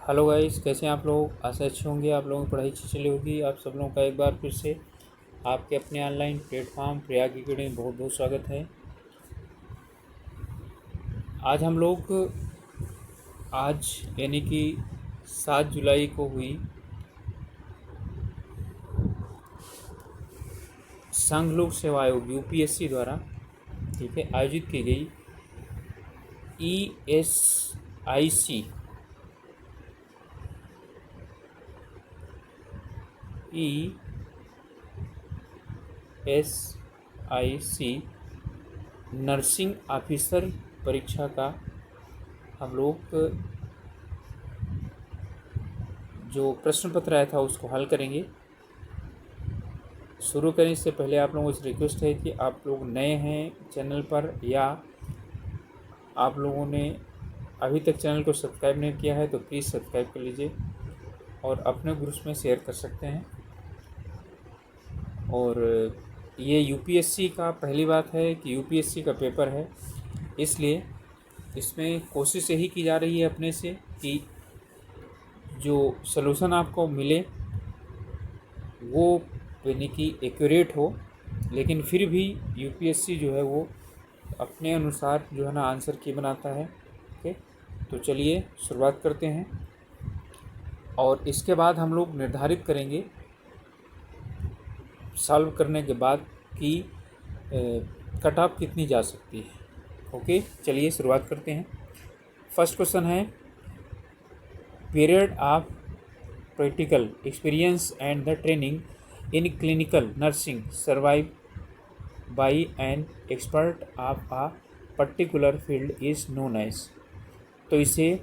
Hello guys, कैसे हैं आप लोग। आशा अच्छे होंगे, आप लोगों की पढ़ाई अच्छी चली होगी। आप सब लोगों का एक बार फिर से आपके अपने ऑनलाइन प्लेटफॉर्म प्रयाग एकेडमी में बहुत बहुत स्वागत है। आज हम लोग आज यानी कि 7 जुलाई को हुई संघ लोक सेवा आयोग यूपीएससी द्वारा ठीक है आयोजित की गई ईएसआईसी नर्सिंग ऑफिसर परीक्षा का हम लोग जो प्रश्न पत्र आया था उसको हल करेंगे। शुरू करने से पहले आप लोगों से रिक्वेस्ट है कि आप लोग नए हैं चैनल पर या आप लोगों ने अभी तक चैनल को सब्सक्राइब नहीं किया है तो प्लीज़ सब्सक्राइब कर लीजिए और अपने ग्रुप्स में शेयर कर सकते हैं। और ये यूपीएससी का पहली बात है कि यूपीएससी का पेपर है, इसलिए इसमें कोशिश यही की जा रही है अपने से कि जो सलूशन आपको मिले वो यानी कि एक्यूरेट हो, लेकिन फिर भी यूपीएससी जो है वो अपने अनुसार जो है ना आंसर की बनाता है। ओके, तो चलिए शुरुआत करते हैं और इसके बाद हम लोग निर्धारित करेंगे सॉल्व करने के बाद कि कट ऑफ कितनी जा सकती है। ओके, चलिए शुरुआत करते हैं। फर्स्ट क्वेश्चन है period of practical experience and the training in clinical nursing survive by an expert of a particular field is known as. तो इसे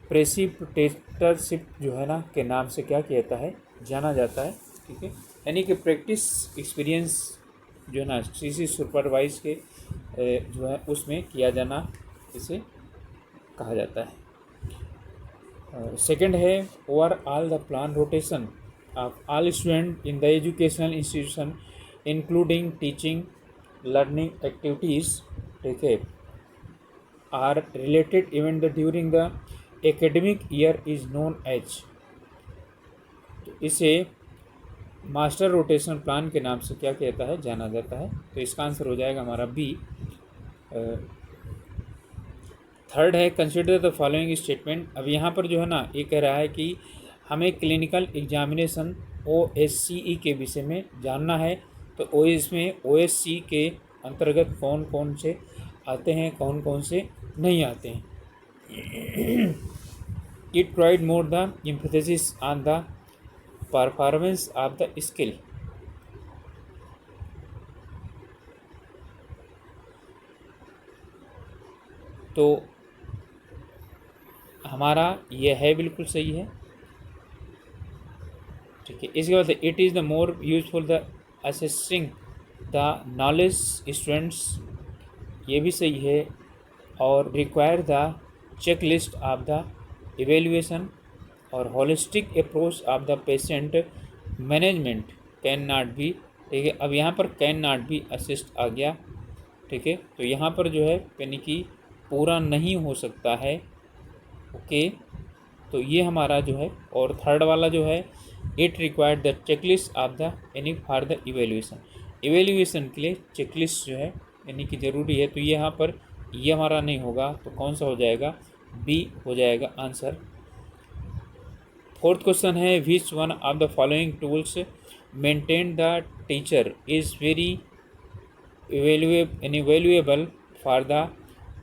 प्रेसिपिटेटरशिप जो है ना के नाम से क्या कहता है, जाना जाता है। ठीक है, यानी कि प्रैक्टिस एक्सपीरियंस जो है ना किसी सुपरवाइज के जो है उसमें किया जाना इसे कहा जाता है। सेकंड है overall the plan rotation of all student in the educational institution including teaching learning activities ठीक है are related event during the academic year is known as. तो इसे मास्टर रोटेशन प्लान के नाम से क्या कहता है, जाना जाता है। तो इसका आंसर हो जाएगा हमारा बी। थर्ड है कंसिडर द फॉलोइंग स्टेटमेंट। अब यहाँ पर जो है ना ये कह रहा है कि हमें क्लिनिकल एग्जामिनेशन OSCE के विषय में जानना है। तो इसमें OSCE के अंतर्गत कौन कौन से आते हैं, कौन कौन से नहीं आते हैं। It provide more the emphasis on the performance of the skill. तो हमारा यह है बिल्कुल सही है। ठीक है, इसके बाद it is the more useful the assessing the knowledge students, ये भी सही है। और require the check list of the evaluation और holistic approach of the patient management can not be. ठीक है, अब यहाँ पर कैन नॉट बी असिस्ट आ गया। ठीक है, तो यहाँ पर जो है यानी कि पूरा नहीं हो सकता है। ओके, तो ये हमारा जो है। और थर्ड वाला जो है it required the checklist of the यानी फॉर द इवेल्युएशन के लिए चेकलिस्ट जो है यानी कि ज़रूरी है। तो ये यहाँ पर ये हमारा नहीं होगा, तो कौन सा हो जाएगा, बी हो जाएगा आंसर। फोर्थ क्वेश्चन है which one of the following tools maintain the teacher is very evaluable for the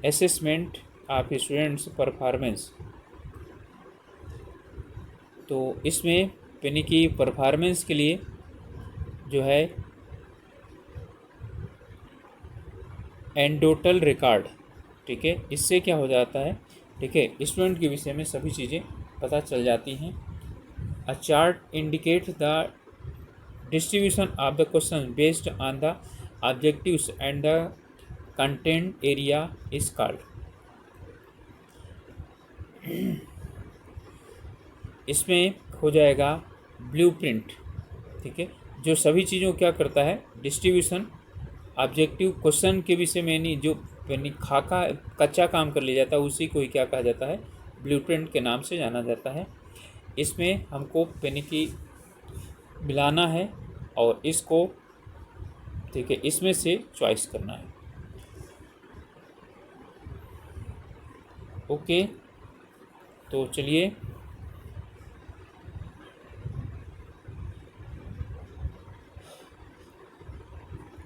assessment of students performance. तो इसमें यानी कि परफॉर्मेंस के लिए जो है एंडोटल रिकॉर्ड। ठीक है, इससे क्या हो जाता है, ठीक है, स्टूडेंट के विषय में सभी चीज़ें पता चल जाती हैं। अ chart indicate the distribution of the question based on the objectives and the content area is called. इसमें हो जाएगा ब्लूप्रिंट। ठीक है, जो सभी चीज़ों क्या करता है, डिस्ट्रीब्यूशन ऑब्जेक्टिव क्वेश्चन के विषय में नहीं, जो यानी खाका कच्चा काम कर लिया जाता है उसी को ही क्या कहा जाता है, ब्लूप्रिंट के नाम से जाना जाता है। इसमें हमको यानी कि मिलाना है और इसको ठीक है इसमें से चॉइस करना है। ओके, तो चलिए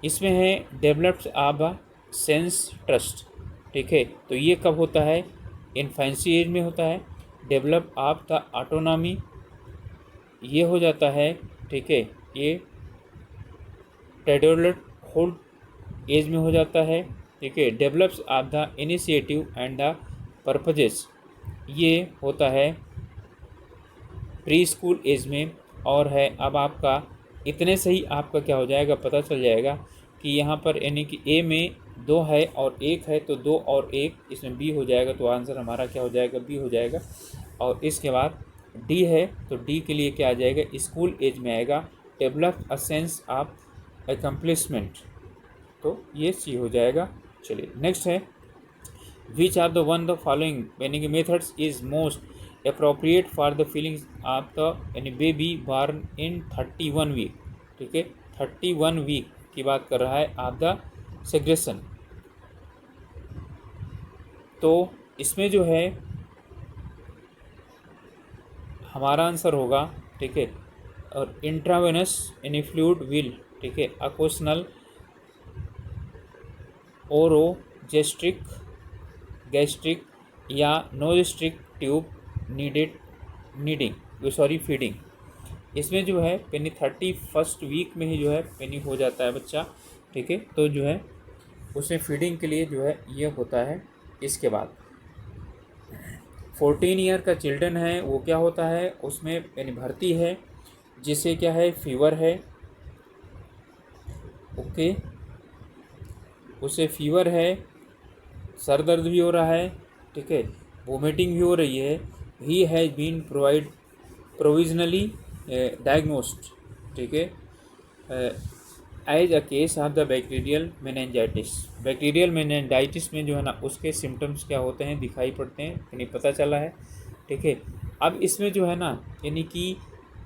इसमें है डेवलप्ड ऑफ सेंस ट्रस्ट। ठीक है, तो ये कब होता है? इन्फेंसी एज में होता है। डेवलप ऑफ द ऑटोनॉमी ये हो जाता है। ठीक है, ये टैडोल्टहुड एज में हो जाता है। ठीक है, develops of the initiative and the purposes ये होता है प्री स्कूल एज में। और है अब आपका इतने से ही आपका क्या हो जाएगा, पता चल जाएगा कि यहाँ पर यानी कि ए में 2 है और 1 है, तो 2 और 1 इसमें बी हो जाएगा, तो आंसर हमारा क्या हो जाएगा, बी हो जाएगा। और इसके बाद डी है, तो डी के लिए क्या आ जाएगा, स्कूल एज में आएगा, develop a sense of accomplishment, तो ये सी हो जाएगा। चलिए नेक्स्ट है, which are the one the following यानी कि methods is most appropriate for the feelings of the यानी बेबी बॉर्न इन 31 वीक। ठीक है, 31 वीक की बात कर रहा है ऑफ द सेग्रेशन। तो इसमें जो है हमारा आंसर होगा। ठीक है, और इंट्रावेनस यानी फ्लूइड विल, ठीक है, अकोशनल ओरोजेस्ट्रिक गैस्ट्रिक या नोजेस्ट्रिक ट्यूब फीडिंग। इसमें जो है यानी 31st वीक में ही जो है यानी हो जाता है बच्चा। ठीक है, तो जो है उसे फीडिंग के लिए जो है ये होता है। इसके बाद 14 ईयर का चिल्ड्रन है वो क्या होता है, उसमें यानी भर्ती है जिसे क्या है, फीवर है। ओके, उसे फीवर है, सर दर्द भी हो रहा है। ठीक है, वोमिटिंग भी हो रही है। He has been provisionally diagnosed. ठीक है, as a case of the bacterial meningitis. Bacterial meningitis में जो है ना उसके सिम्टम्स क्या होते हैं, दिखाई पड़ते हैं, यानी पता चला है। ठीक है, अब इसमें जो है ना यानी कि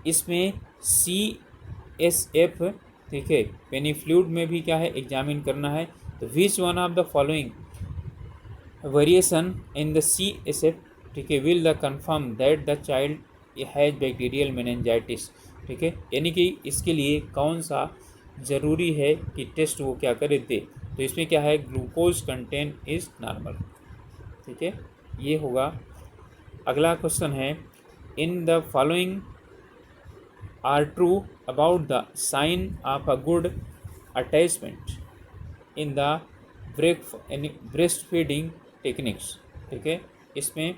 इसमें CSF, ठीक है, यानी फ्लूइड में भी क्या है, एग्जामिन करना है। तो विच one of the following variation in the CSF, ठीक है, will the confirm that the child has bacterial meningitis. ठीक है, यानी कि इसके लिए कौन सा ज़रूरी है कि टेस्ट वो क्या करे दे। तो इसमें क्या है, ग्लूकोज कंटेंट इज़ नॉर्मल। ठीक है, ये होगा। अगला क्वेश्चन है, in the following are true about the sign of a good attachment in the breast feeding techniques. ठीक है, इसमें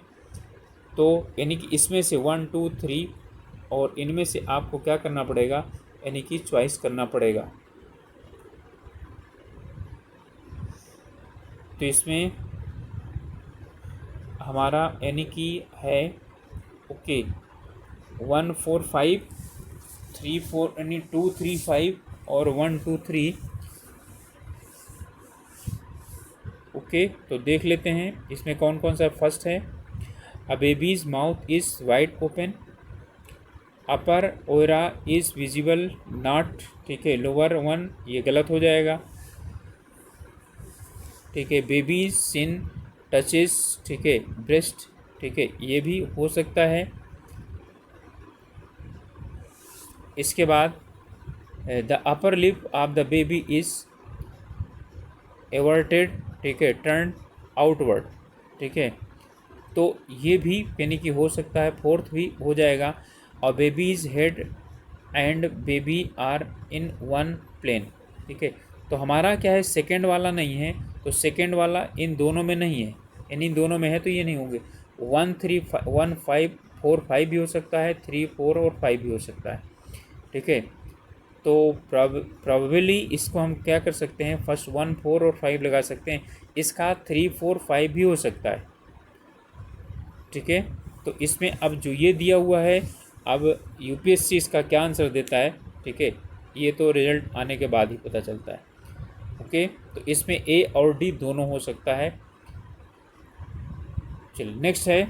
तो यानी कि इसमें से 1, 2, 3 और इनमें से आपको क्या करना पड़ेगा, यानी कि चॉइस करना पड़ेगा। तो इसमें हमारा यानी कि है ओके 1, 4, 5, 3, 4 यानी 2, 3, 5 और 1, 2, 3। ओके, तो देख लेते हैं इसमें कौन कौन सा। फर्स्ट है, a baby's mouth is wide open, upper aura is visible not. ठीक है, लोअर वन ये गलत हो जाएगा। ठीक है, बेबी सिन टचेस, ठीक है, ब्रेस्ट, ठीक है, ये भी हो सकता है। इसके बाद the upper lip of the baby is averted, ठीक है, टर्न आउटवर्ड। ठीक है, तो ये भी यानी कि हो सकता है। फोर्थ भी हो जाएगा, और baby's head and baby are in one plane. ठीक है, तो हमारा क्या है, सेकंड वाला नहीं है, तो सेकंड वाला इन दोनों में नहीं है, इन दोनों में है तो ये नहीं होंगे। 1, 3, 1, 5, 4, 5 भी हो सकता है, 3, 4 और 5 भी हो सकता है। ठीक है, तो प्रॉबेबली इसको हम क्या कर सकते हैं, फर्स्ट 1, 4 और 5 लगा सकते हैं। इसका 3, 4, 5 भी हो सकता है। ठीक है, तो इसमें अब जो ये दिया हुआ है, अब UPSC इसका क्या आंसर देता है। ठीक है, ये तो रिजल्ट आने के बाद ही पता चलता है। ओके, तो इसमें A और D दोनों हो सकता है। चलिए नेक्स्ट है,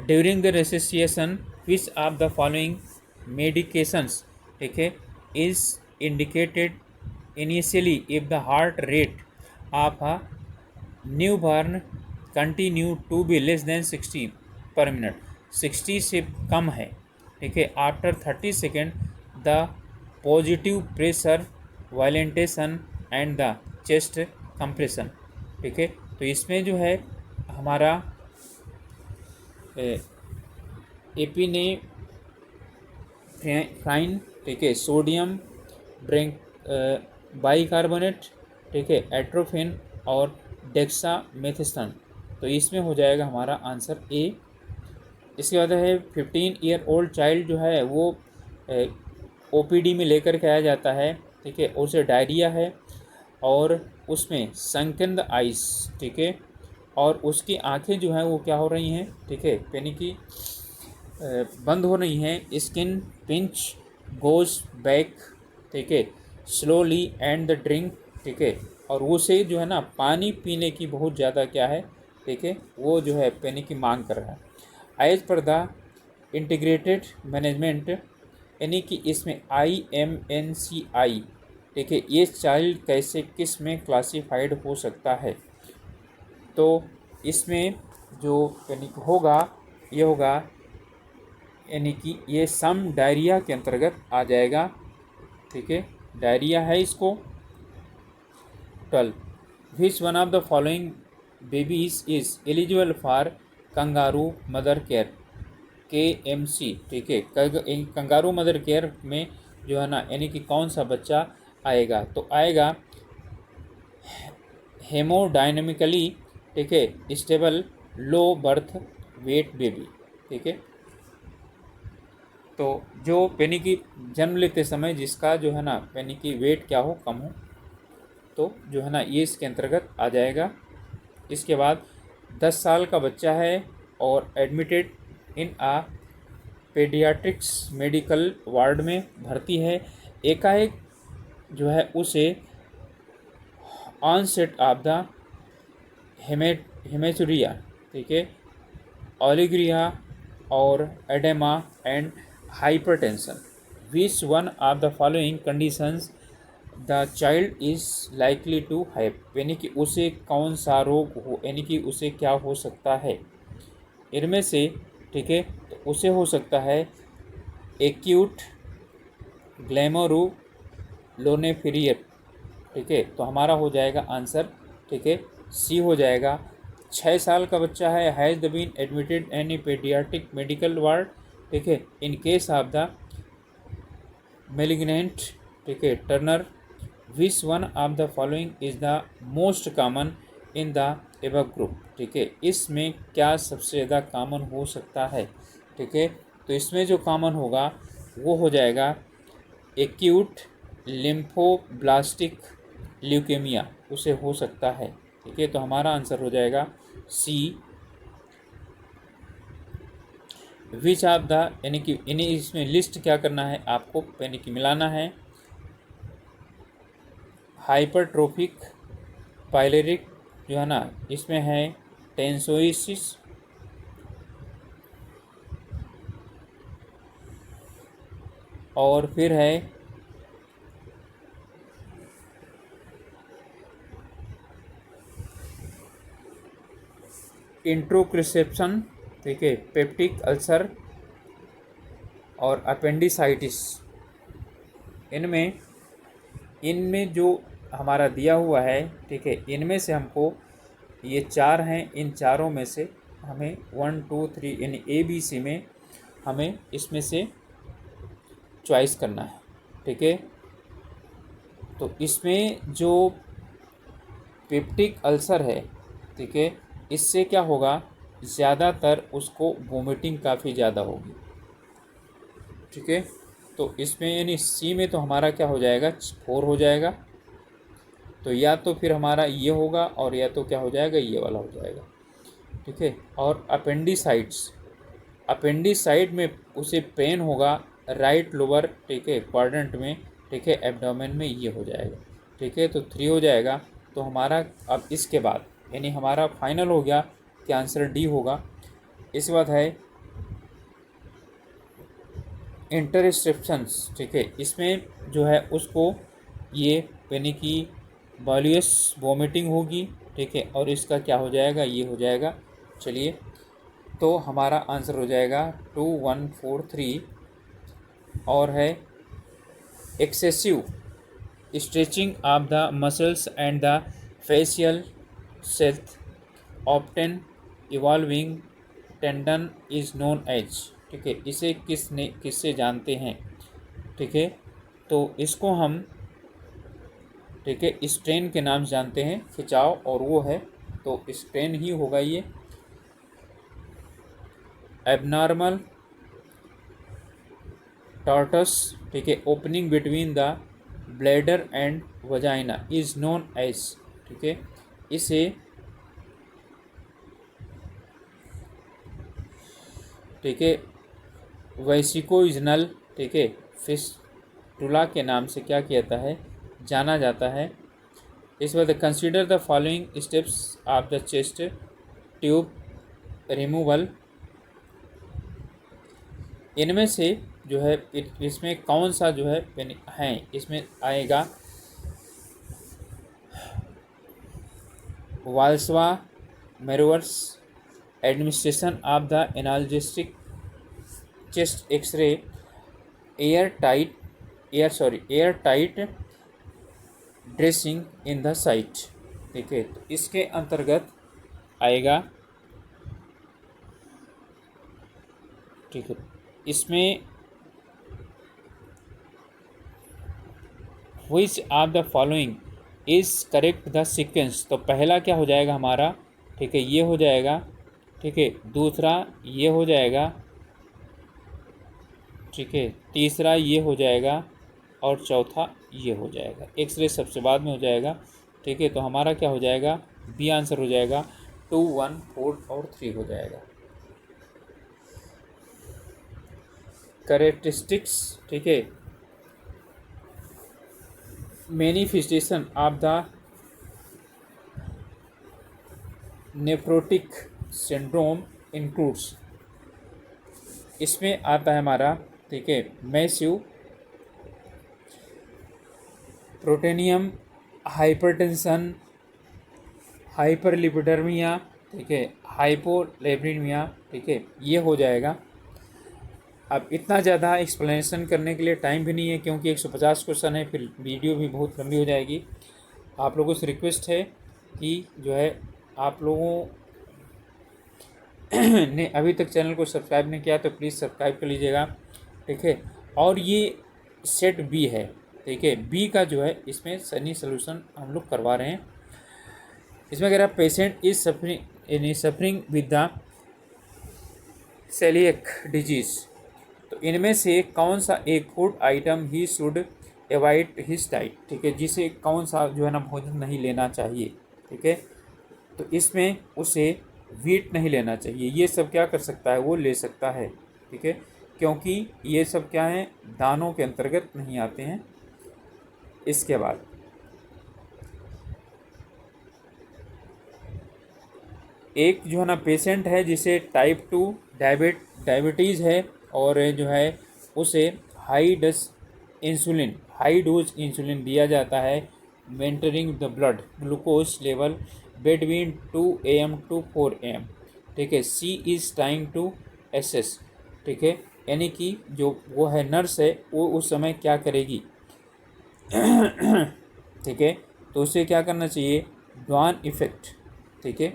during the resuscitation which of the following medications, ठीक है, is indicated initially if the heart rate of a newborn continue to be less than 60 per minute, 60 से कम है, ठीक है, after 30 second the positive pressure ventilation and the chest compression, ठीक है। तो इसमें जो है हमारा एपिनेफ्राइन, ठीक है, सोडियम ड्रिंक बाइकार्बोनेट, ठीक है, एट्रोफिन और डेक्सामेथासोन। तो इसमें हो जाएगा हमारा आंसर ए। इसके बाद है 15 ईयर ओल्ड चाइल्ड जो है वो ओपीडी में लेकर के आया जाता है, ठीक है, उसे डायरिया है और उसमें संकन द आइस, ठीक है, और उसकी आंखें जो हैं वो क्या हो रही हैं, ठीक है, यानी कि बंद हो रही हैं। स्किन पिंच गोज बैक, ठीक है, स्लोली एंड द ड्रिंक, ठीक है, और उसे जो है ना पानी पीने की बहुत ज़्यादा क्या है, ठीक है, वो जो है पीने की मांग कर रहा है। एज पर द इंटीग्रेटेड मैनेजमेंट, यानी कि इसमें IMNCI, ठीक है, ये चाइल्ड कैसे किस में क्लासिफाइड हो सकता है। तो इसमें जो यानी कि होगा ये होगा यानी कि ये सम डायरिया के अंतर्गत आ जाएगा, ठीक है, डायरिया है इसको। 12 विच one of the following babies is eligible for kangaroo mother care, KMC, ठीक है, कंगारू मदर केयर में जो है ना यानी कि कौन सा बच्चा आएगा, तो आएगा हेमोडायनेमिकली, ठीक है, stable low birth weight baby, ठीक है। तो जो यानी कि जन्म लेते समय जिसका जो है ना यानी कि वेट क्या हो, कम हो, तो जो है ना ये इसके अंतर्गत आ जाएगा। इसके बाद 10 साल का बच्चा है और admitted in a paediatrics medical ward में भर्ती है, एकाएक जो है उसे ऑनसेट ऑफ द हेमेचुरिया, ठीक है, ओलिग्रिया और oedema and hypertension. Which one of the following conditions the child is likely to have, यानी कि उसे कौन सा रोग हो, यानी कि उसे क्या हो सकता है इनमें से, ठीक है, तो उसे हो सकता है एक्यूट ग्लैमरुलोनेफिरियर, ठीक है, तो हमारा हो जाएगा आंसर, ठीक है, सी हो जाएगा। 6 साल का बच्चा है, has the been admitted any paediatric medical ward, ठीक है, in case of the malignant, ठीक है, tumour. Which one of the following is the most common in the above group, ठीक है, इसमें क्या सबसे ज़्यादा कॉमन हो सकता है, ठीक है, तो इसमें जो कॉमन होगा वो हो जाएगा एक्यूट लिम्फोब्लास्टिक ल्यूकेमिया, उसे हो सकता है, ठीक है, तो हमारा आंसर हो जाएगा सी। विच ऑफ द, यानी कि इन्हें इसमें लिस्ट क्या करना है आपको, यानी कि मिलाना है। हाइपरट्रोफिक पाइलेरिक जो है ना इसमें है टेंसोइसिस, और फिर है इंट्रोक्रिसेप्शन, ठीक है, पेप्टिक अल्सर और अपेंडिसाइटिस। इनमें इनमें जो हमारा दिया हुआ है, ठीक है, इनमें से हमको ये 4 हैं, इन चारों में से हमें 1 2 3 यानी ABC में हमें इसमें से चॉइस करना है, ठीक है। तो इसमें जो पेप्टिक अल्सर है, ठीक है, इससे क्या होगा, ज़्यादातर उसको वोमिटिंग काफ़ी ज़्यादा होगी, ठीक है। तो इसमें यानी सी में तो हमारा क्या हो जाएगा, 4 हो जाएगा, तो या तो फिर हमारा ये होगा और या तो क्या हो जाएगा, ये वाला हो जाएगा, ठीक है। और अपेंडिसाइड में उसे पेन होगा राइट लोअर, ठीक है, क्वाड्रेंट में, ठीक है, एब्डोमेन में, ये हो जाएगा, ठीक है, तो 3 हो जाएगा। तो हमारा अब इसके बाद यानी हमारा फाइनल हो गया कि आंसर डी होगा। इसके बाद है इंटरसेप्शंस, ठीक है, इसमें जो है उसको ये यानी कि वॉल्यूस वॉमिटिंग होगी, ठीक है, और इसका क्या हो जाएगा, ये हो जाएगा। चलिए, तो हमारा आंसर हो जाएगा 2143 और है excessive stretching of the muscles and the facial sheath often involving tendon is known as, ठीक है, इसे किससे जानते हैं, ठीक है, तो इसको हम, ठीक है, स्ट्रेन के नाम से जानते हैं, खिंचाव, और वो है तो स्ट्रेन ही होगा ये। एबनॉर्मल टॉर्टस, ठीक है, opening between the bladder and vagina is known as, ठीक है, इसे, ठीक है, वेसिकोइजनल, ठीक है, फिस्टुला के नाम से क्या किया जाता है, जाना जाता है। इस बाद consider the following steps of the chest tube removal, इनमें से जो है इसमें कौन सा जो है इसमें आएगा Valsalva manoeuvres administration of the analgesic chest X-ray air tight dressing in the site, ठीक है, तो इसके अंतर्गत आएगा, ठीक है, इसमें which of the following is correct the sequence, तो पहला क्या हो जाएगा हमारा, ठीक है, ये हो जाएगा, ठीक है, दूसरा ये हो जाएगा, ठीक है, तीसरा ये हो जाएगा, और चौथा ये हो जाएगा। एक्सरे सबसे बाद में हो जाएगा, ठीक है, तो हमारा क्या हो जाएगा, बी आंसर हो जाएगा, 2, 1, 4 और 3 हो जाएगा। कैरेक्टरिस्टिक्स, ठीक है, manifestation of the nephrotic syndrome includes, इसमें आता है हमारा, ठीक है, मैसिव प्रोटेनियम हाइपरटेंशन, हाइपरलिपिडर्मिया, ठीक है, हाइपोलेप्रीमिया, ठीक है, ये हो जाएगा। अब इतना ज़्यादा एक्सप्लेनेशन करने के लिए टाइम भी नहीं है, क्योंकि 150 क्वेश्चन है, फिर वीडियो भी बहुत लंबी हो जाएगी। आप लोगों से रिक्वेस्ट है कि जो है आप लोगों ने अभी तक चैनल को सब्सक्राइब नहीं किया तो प्लीज़ सब्सक्राइब कर लीजिएगा, ठीक है, और ये सेट बी है, ठीक है, बी का जो है इसमें सनी सोल्यूशन हम लोग करवा रहे हैं। इसमें अगर आप patient is suffering with the coeliac disease, तो इनमें से कौन सा एक food item he should avoid his diet, ठीक है, जिसे कौन सा जो है ना भोजन नहीं लेना चाहिए, ठीक है, तो इसमें उसे वीट नहीं लेना चाहिए। ये सब क्या कर सकता है, वो ले सकता है, ठीक है, क्योंकि ये सब क्या है, दानों के अंतर्गत नहीं आते हैं। इसके बाद एक जो है ना पेशेंट है जिसे टाइप 2 डायबिटीज़ है, और जो है उसे हाई डोज इंसुलिन दिया जाता है, maintaining the blood glucose level between 2 AM to 4 AM, ठीक है, सी इज़ ट्राइंग टू एसेस, ठीक है, यानी कि जो वो है नर्स है वो उस समय क्या करेगी, ठीक है, तो उसे क्या करना चाहिए, डॉन इफेक्ट, ठीक है,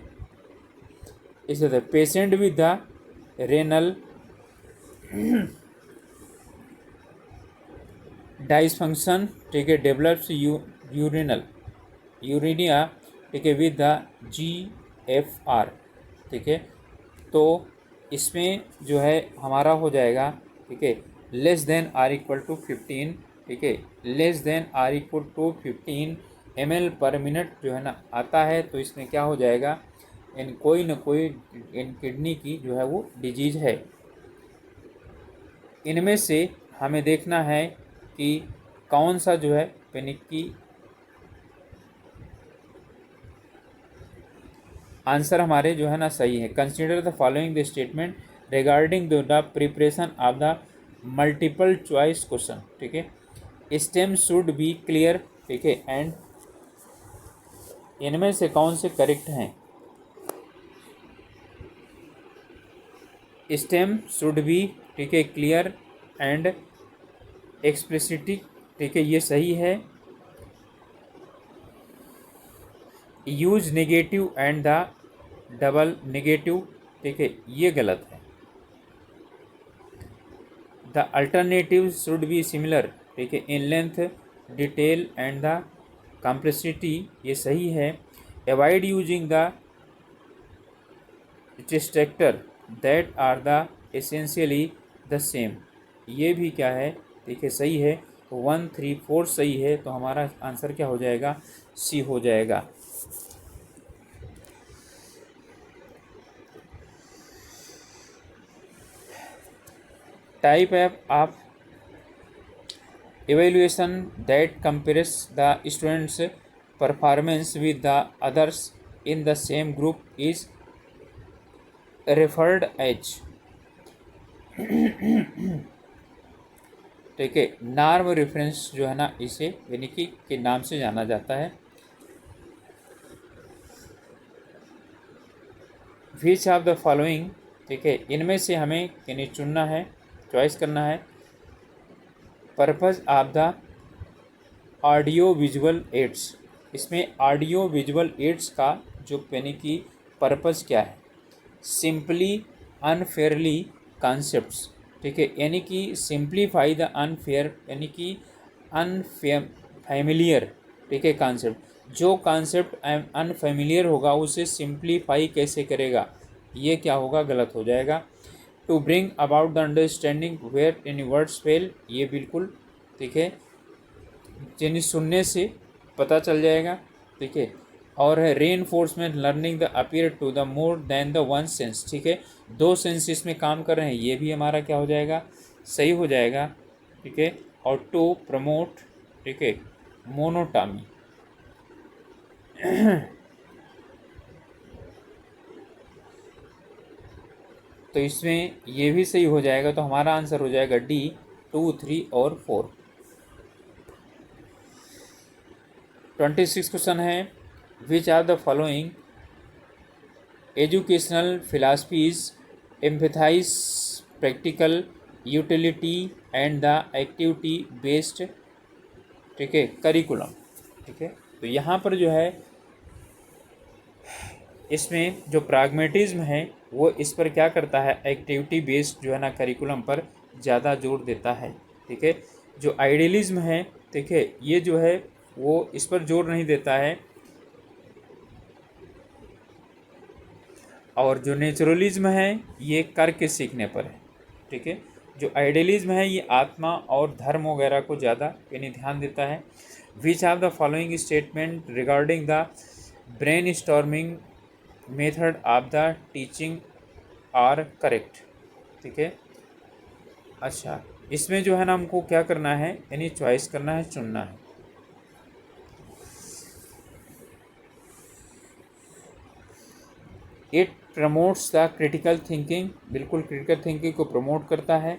इस तरह पेशेंट विद द रेनल डाइसफंक्शन, ठीक है, डेवलप्स यूरिनिया, ठीक है, विद द GFR, ठीक है, तो इसमें जो है हमारा हो जाएगा, ठीक है, less than or equal to 15, ठीक है, less than or equal to 15 ml पर मिनट जो है ना आता है, तो इसमें क्या हो जाएगा, इन कोई न कोई इन किडनी की जो है वो डिजीज़ है। इनमें से हमें देखना है कि कौन सा जो है पैनिक की आंसर हमारे जो है ना सही है। Consider the following the statement regarding the preparation of the multiple choice question. ठीक है, स्टेम शुड बी क्लियर। ठीक है, एंड इनमें से कौन से करेक्ट हैं? स्टेम शुड बी, ठीक है, क्लियर एंड एक्सप्लिसिटी, ठीक है, ये सही है। Use negative and the double negative, ठीक है, ये गलत है। The alternative should be similar, ठीक है, in length, detail and the complexity, ये सही है। Avoid using the distractor that are the essentially the same, ये भी क्या है, ठीक है, सही है। तो 1, 3, 4 सही है, तो हमारा आंसर क्या हो जाएगा? सी हो जाएगा। Type of evaluation that compares the students' performance with the others in the same group is referred as, ठीक है, नॉर्म रेफरेंस जो है ना, इसे यानी कि के नाम से जाना जाता है। विच ऑफ द फॉलोइंग, ठीक है, इनमें से हमें यानी चुनना है, चॉइस करना है। Purpose of the audio visual aids, इसमें ऑडियो विजुअल एड्स का जो यानी कि पर्पज़ क्या है? सिंपली अनफेयरली कॉन्सेप्ट्स, ठीक है, यानी कि सिंप्लीफाई द अनफेयर, यानी कि अनफेमिलियर, ठीक है, कॉन्सेप्ट। जो कॉन्सेप्ट अनफेमिलियर होगा उसे सिंप्लीफाई कैसे करेगा? ये क्या होगा? गलत हो जाएगा। To bring about the understanding where any words fail, ये बिल्कुल, ठीक है, यानी सुनने से पता चल जाएगा, ठीक है। और है reinforcement learning the appear to the more than the one sense, ठीक है, 2 सेंस इसमें काम कर रहे हैं, ये भी हमारा क्या हो जाएगा? सही हो जाएगा, ठीक है। और टू प्रमोट, ठीक है, मोनोटॉमी, तो इसमें ये भी सही हो जाएगा, तो हमारा आंसर हो जाएगा डी, 2, 3 और 4। 26 क्वेश्चन है। Which are the following educational philosophies emphasize practical utility and the activity based, ठीक है, करिकुलम, ठीक है। तो यहाँ पर जो है इसमें जो प्राग्मेटिज्म है वो इस पर क्या करता है? एक्टिविटी बेस्ड जो है ना करिकुलम पर ज़्यादा जोर देता है, ठीक है। जो आइडियलिज्म है, ठीक है, ये जो है वो इस पर जोर नहीं देता है। और जो नेचुरलिज्म है ये करके सीखने पर है, ठीक है। जो आइडियलिज्म है ये आत्मा और धर्म वगैरह को ज़्यादा यानी ध्यान देता है। Which of the following statement regarding the brainstorming method of the teaching are correct, ठीक है। अच्छा, इसमें जो है ना हमको क्या करना है, यानी चॉइस करना है, चुनना है। It promotes the critical thinking, बिल्कुल क्रिटिकल थिंकिंग को प्रमोट करता है,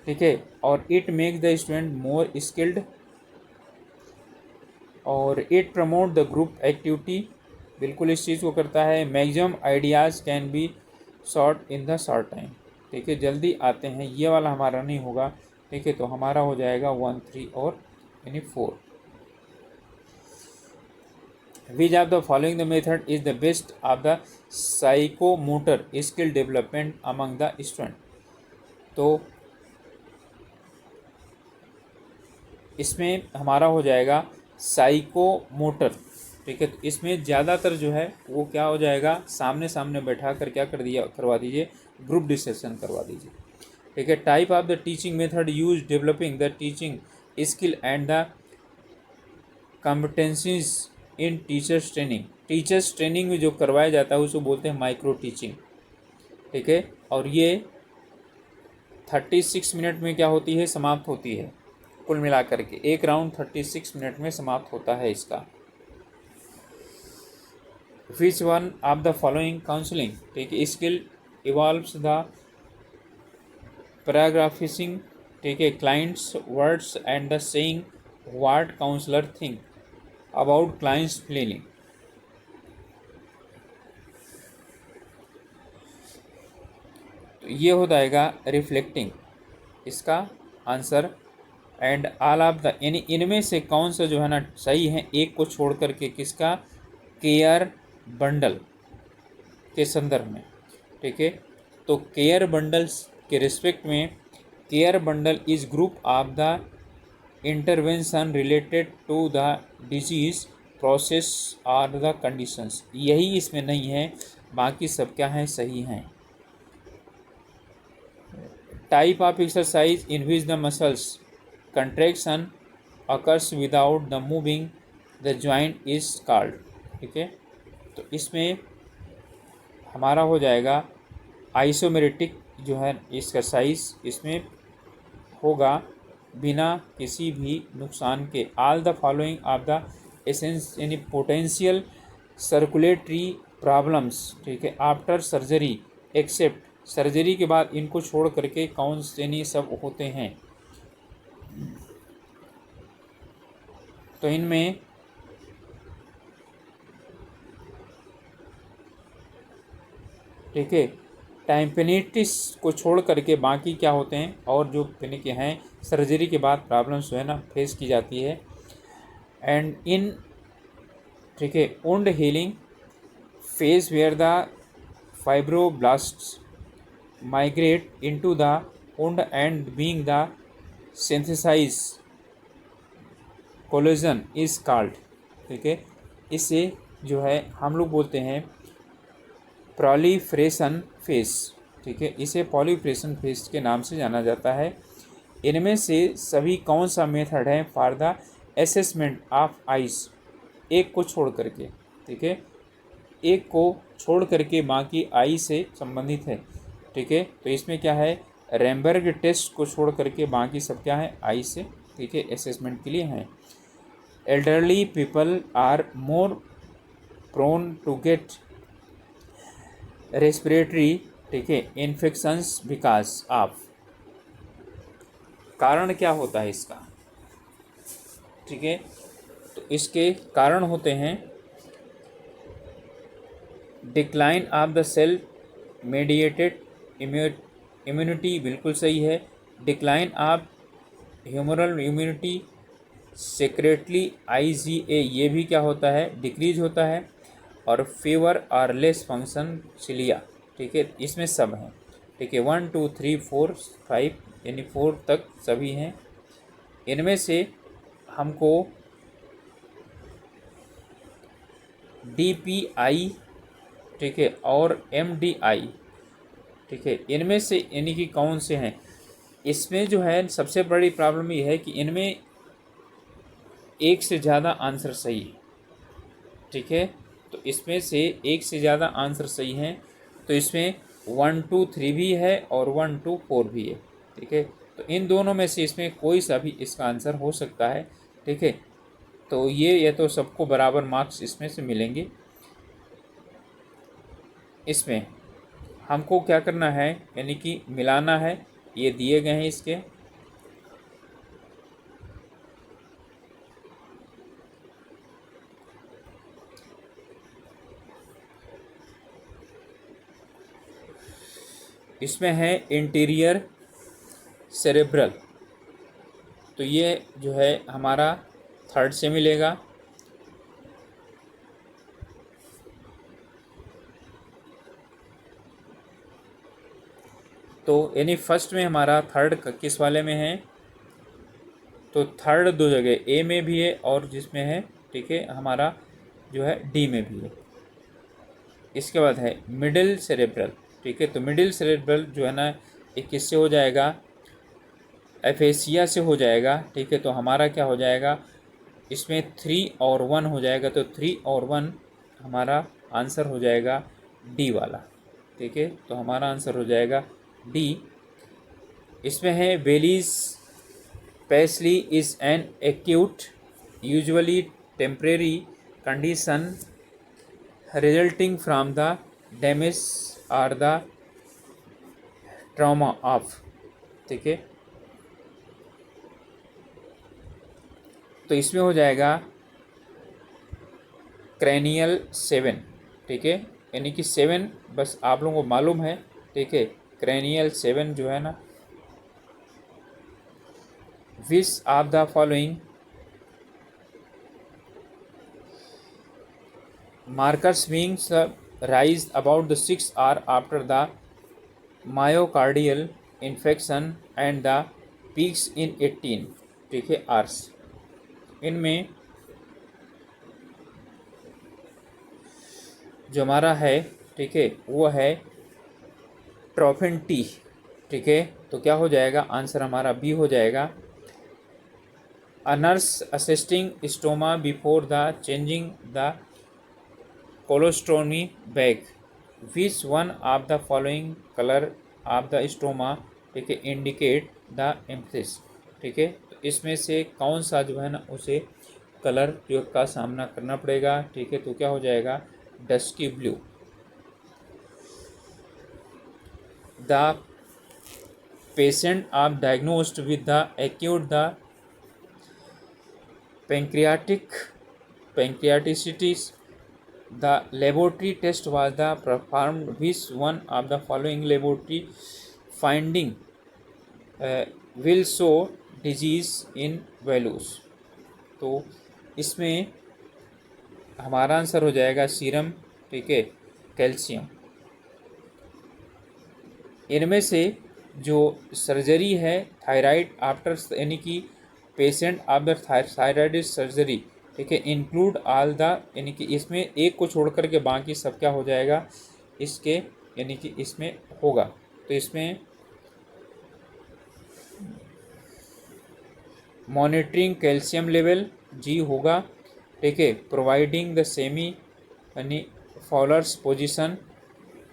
ठीक है। और it makes the student more skilled, और it promote the group activity, बिल्कुल इस चीज़ को करता है। Maximum ideas can be short in the short time, ठीक है, जल्दी आते हैं, ये वाला हमारा नहीं होगा, ठीक है। तो हमारा हो जाएगा 1, 3 और यानी 4। Which of the following the method is the best of the psychomotor skill development among the student, तो इसमें हमारा हो जाएगा साइकोमोटर, ठीक है। तो इसमें ज़्यादातर जो है वो क्या हो जाएगा? सामने सामने बैठा कर क्या करवा दीजिए, ग्रुप डिस्कशन करवा दीजिए, ठीक है। Type of the teaching method use developing the teaching skill and the competencies in teachers training, teachers training में जो करवाया जाता है उसको बोलते हैं माइक्रो टीचिंग, ठीक है। और ये 36 मिनट में क्या होती है? समाप्त होती है। कुल मिलाकर के एक राउंड 36 मिनट में समाप्त होता है इसका। Which one of the following counselling, ठीक है, स्किल इवॉल्व्स द पैराग्राफिसिंग, ठीक है, clients words and the saying what counsellor think about clients feeling. तो ये हो जाएगा रिफ्लेक्टिंग इसका answer. And all of the, यानी इनमें से कौन सा जो है ना सही है, एक को छोड़ करके, किसका, केयर बंडल के संदर्भ में, ठीक है। तो केयर बंडल्स के रिस्पेक्ट में, care bundle is group of the intervention related to the disease process और द कंडीशंस, यही इसमें नहीं है, बाकी सब क्या है, सही हैं। Type of exercise in which the muscles contraction occurs without the moving the joint is called, ठीक है। तो इसमें हमारा हो जाएगा आइसोमेरिटिक जो है एक्सरसाइज, इसमें होगा बिना किसी भी नुकसान के। All the following of the essence यानी पोटेंशियल सर्कुलेटरी प्रॉब्लम्स, ठीक है, आफ्टर सर्जरी एक्सेप्ट, सर्जरी के बाद इनको छोड़ करके कौन से नहीं सब होते हैं। तो इनमें ठीक है, टाइम्पेनिटिस को छोड़ करके बाकी क्या होते हैं, और जो के हैं सर्जरी के बाद प्रॉब्लम्स जो है ना फेस की जाती है। एंड इन, ठीक है, wound healing phase where the fibroblasts migrate into the wound and being the synthesise collagen is called, ठीक है। इसे जो है हम लोग बोलते हैं प्रोलिफरेशन फेस, ठीक है, इसे पॉलीफ्रेशन फेस के नाम से जाना जाता है। इनमें से सभी कौन सा मेथड है for the assessment of ice, एक को छोड़ करके, ठीक है, एक को छोड़ करके बाकी आई से संबंधित है, ठीक है। तो इसमें क्या है, रैमबर्ग टेस्ट को छोड़ करके बाकी सब क्या है, आई से, ठीक है, असेसमेंट के लिए हैं। Elderly people are more prone to get respiratory, ठीक है, इन्फेक्शंस बिकॉज ऑफ, कारण क्या होता है इसका, ठीक है। तो इसके कारण होते हैं decline of the cell mediated immunity, बिल्कुल सही है। Decline of humoral immunity, secretly IgA, ये भी क्या होता है, डिक्रीज होता है। और फीवर और लेस फंक्शन सिलिया, ठीक है, इसमें सब हैं, ठीक है, 1 2 3 4 5 यानी 4 तक सभी हैं। इनमें से हमको DPI, ठीक है, और MDI, ठीक है, इनमें से यानी कि कौन से हैं। इसमें जो है सबसे बड़ी प्रॉब्लम ये है कि इनमें एक से ज़्यादा आंसर सही है, ठीक है। तो इसमें से एक से ज़्यादा आंसर सही हैं, तो इसमें 1 2 3 भी है और 1 2 4 भी है, ठीक है। तो इन दोनों में से इसमें कोई सा भी इसका आंसर हो सकता है, ठीक है। तो ये तो सबको बराबर मार्क्स इसमें से मिलेंगे। इसमें हमको क्या करना है, यानी कि मिलाना है, ये दिए गए हैं इसके। इसमें है इंटीरियर सेरेब्रल, तो ये जो है हमारा थर्ड से मिलेगा। तो यानी फर्स्ट में हमारा थर्ड किस वाले में है, तो थर्ड दो जगह ए में भी है और जिसमें है, ठीक है, हमारा जो है डी में भी है। इसके बाद है मिडिल सेरेब्रल, ठीक है। तो मिडिल सेरेब्रल जो है ना एक किससे हो जाएगा, एफेसिया से हो जाएगा, ठीक है। तो हमारा क्या हो जाएगा, इसमें 3 और 1 हो जाएगा, तो 3 और 1 हमारा आंसर हो जाएगा डी वाला, ठीक है। तो हमारा आंसर हो जाएगा डी। इसमें है बेलीज पैसली is an acute usually temporary condition resulting from the damage और द ट्रॉमा ऑफ, ठीक है। तो इसमें हो जाएगा क्रैनियल 7, ठीक है, यानी कि 7 बस आप लोगों को मालूम है, ठीक है। क्रैनियल 7 जो है ना, विच of the following markers beings rise about the 6 hours after the myocardial infarction and the peaks in 18, ठीक है, आवर्स। इनमें जो हमारा है, ठीक है, वो है ट्रोफिन टी, ठीक है। तो क्या हो जाएगा, आंसर हमारा बी हो जाएगा। A nurse assisting stoma before the changing the colostomy bag, which one of the following colour of the stoma, ठीक है, इंडिकेट द एम्फिस, ठीक है। तो इसमें से कौन सा जो है ना उसे कलर जो का सामना करना पड़ेगा, ठीक है। तो क्या हो जाएगा, dusky blue. The patient are diagnosed with the acute the pancreatitis. The laboratory test was the performed. Which one of the following laboratory finding will show disease in values? तो इसमें हमारा आंसर हो जाएगा सीरम, ठीक है, calcium. इनमें से जो सर्जरी है थायराइड आफ्टर, यानी कि पेशेंट आफ्टर थायराइड सर्जरी, ठीक है, इंक्लूड ऑल द, यानी कि इसमें एक को छोड़ कर के बाकी सब क्या हो जाएगा इसके, यानी कि इसमें होगा। तो इसमें मॉनिटरिंग कैल्शियम लेवल जी होगा, ठीक है। प्रोवाइडिंग द सेमी यानी फॉलोअर्स पोजीशन,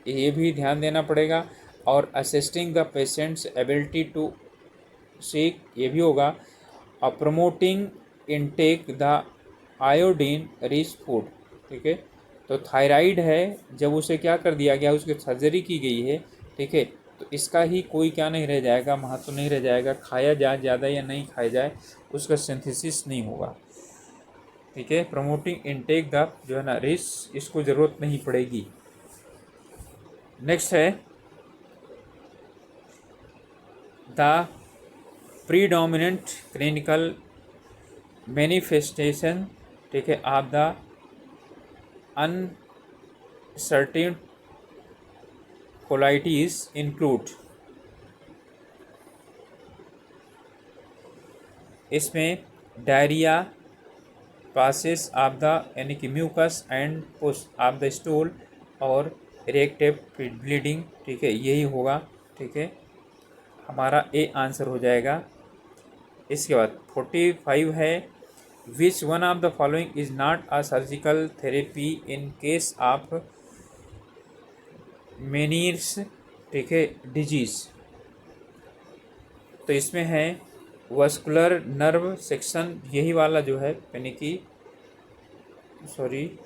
ये भी ध्यान देना पड़ेगा। और assisting the patient's ability to seek, ये भी होगा। और promoting intake the iodine rich food, ठीक है। तो थायराइड है, जब उसे क्या कर दिया गया, उसकी सर्जरी की गई है, ठीक है। तो इसका ही कोई क्या नहीं रह जाएगा, महत्व नहीं रह जाएगा, खाया जाए ज़्यादा या नहीं खाया जाए उसका सिंथेसिस नहीं होगा, ठीक है। प्रमोटिंग इनटेक द जो है ना रिच, इसको ज़रूरत नहीं पड़ेगी। नेक्स्ट है द प्रीडोमिनेंट क्लिनिकल मैनिफेस्टेशन, ठीक है, of the uncertain colitis include. इसमें डायरिया, पासेस ऑफ द, यानी कि mucus and push of the stool, और रिएक्टिव ब्लीडिंग, ठीक है, यही होगा, ठीक है। हमारा ए आंसर हो जाएगा। इसके बाद 45 है, which one of the following is not a surgical therapy in case of मेनियर्स, ठीक है, डिजीज। तो इसमें है वस्कुलर नर्व सेक्शन, यही वाला जो है, यानी कि सॉरी,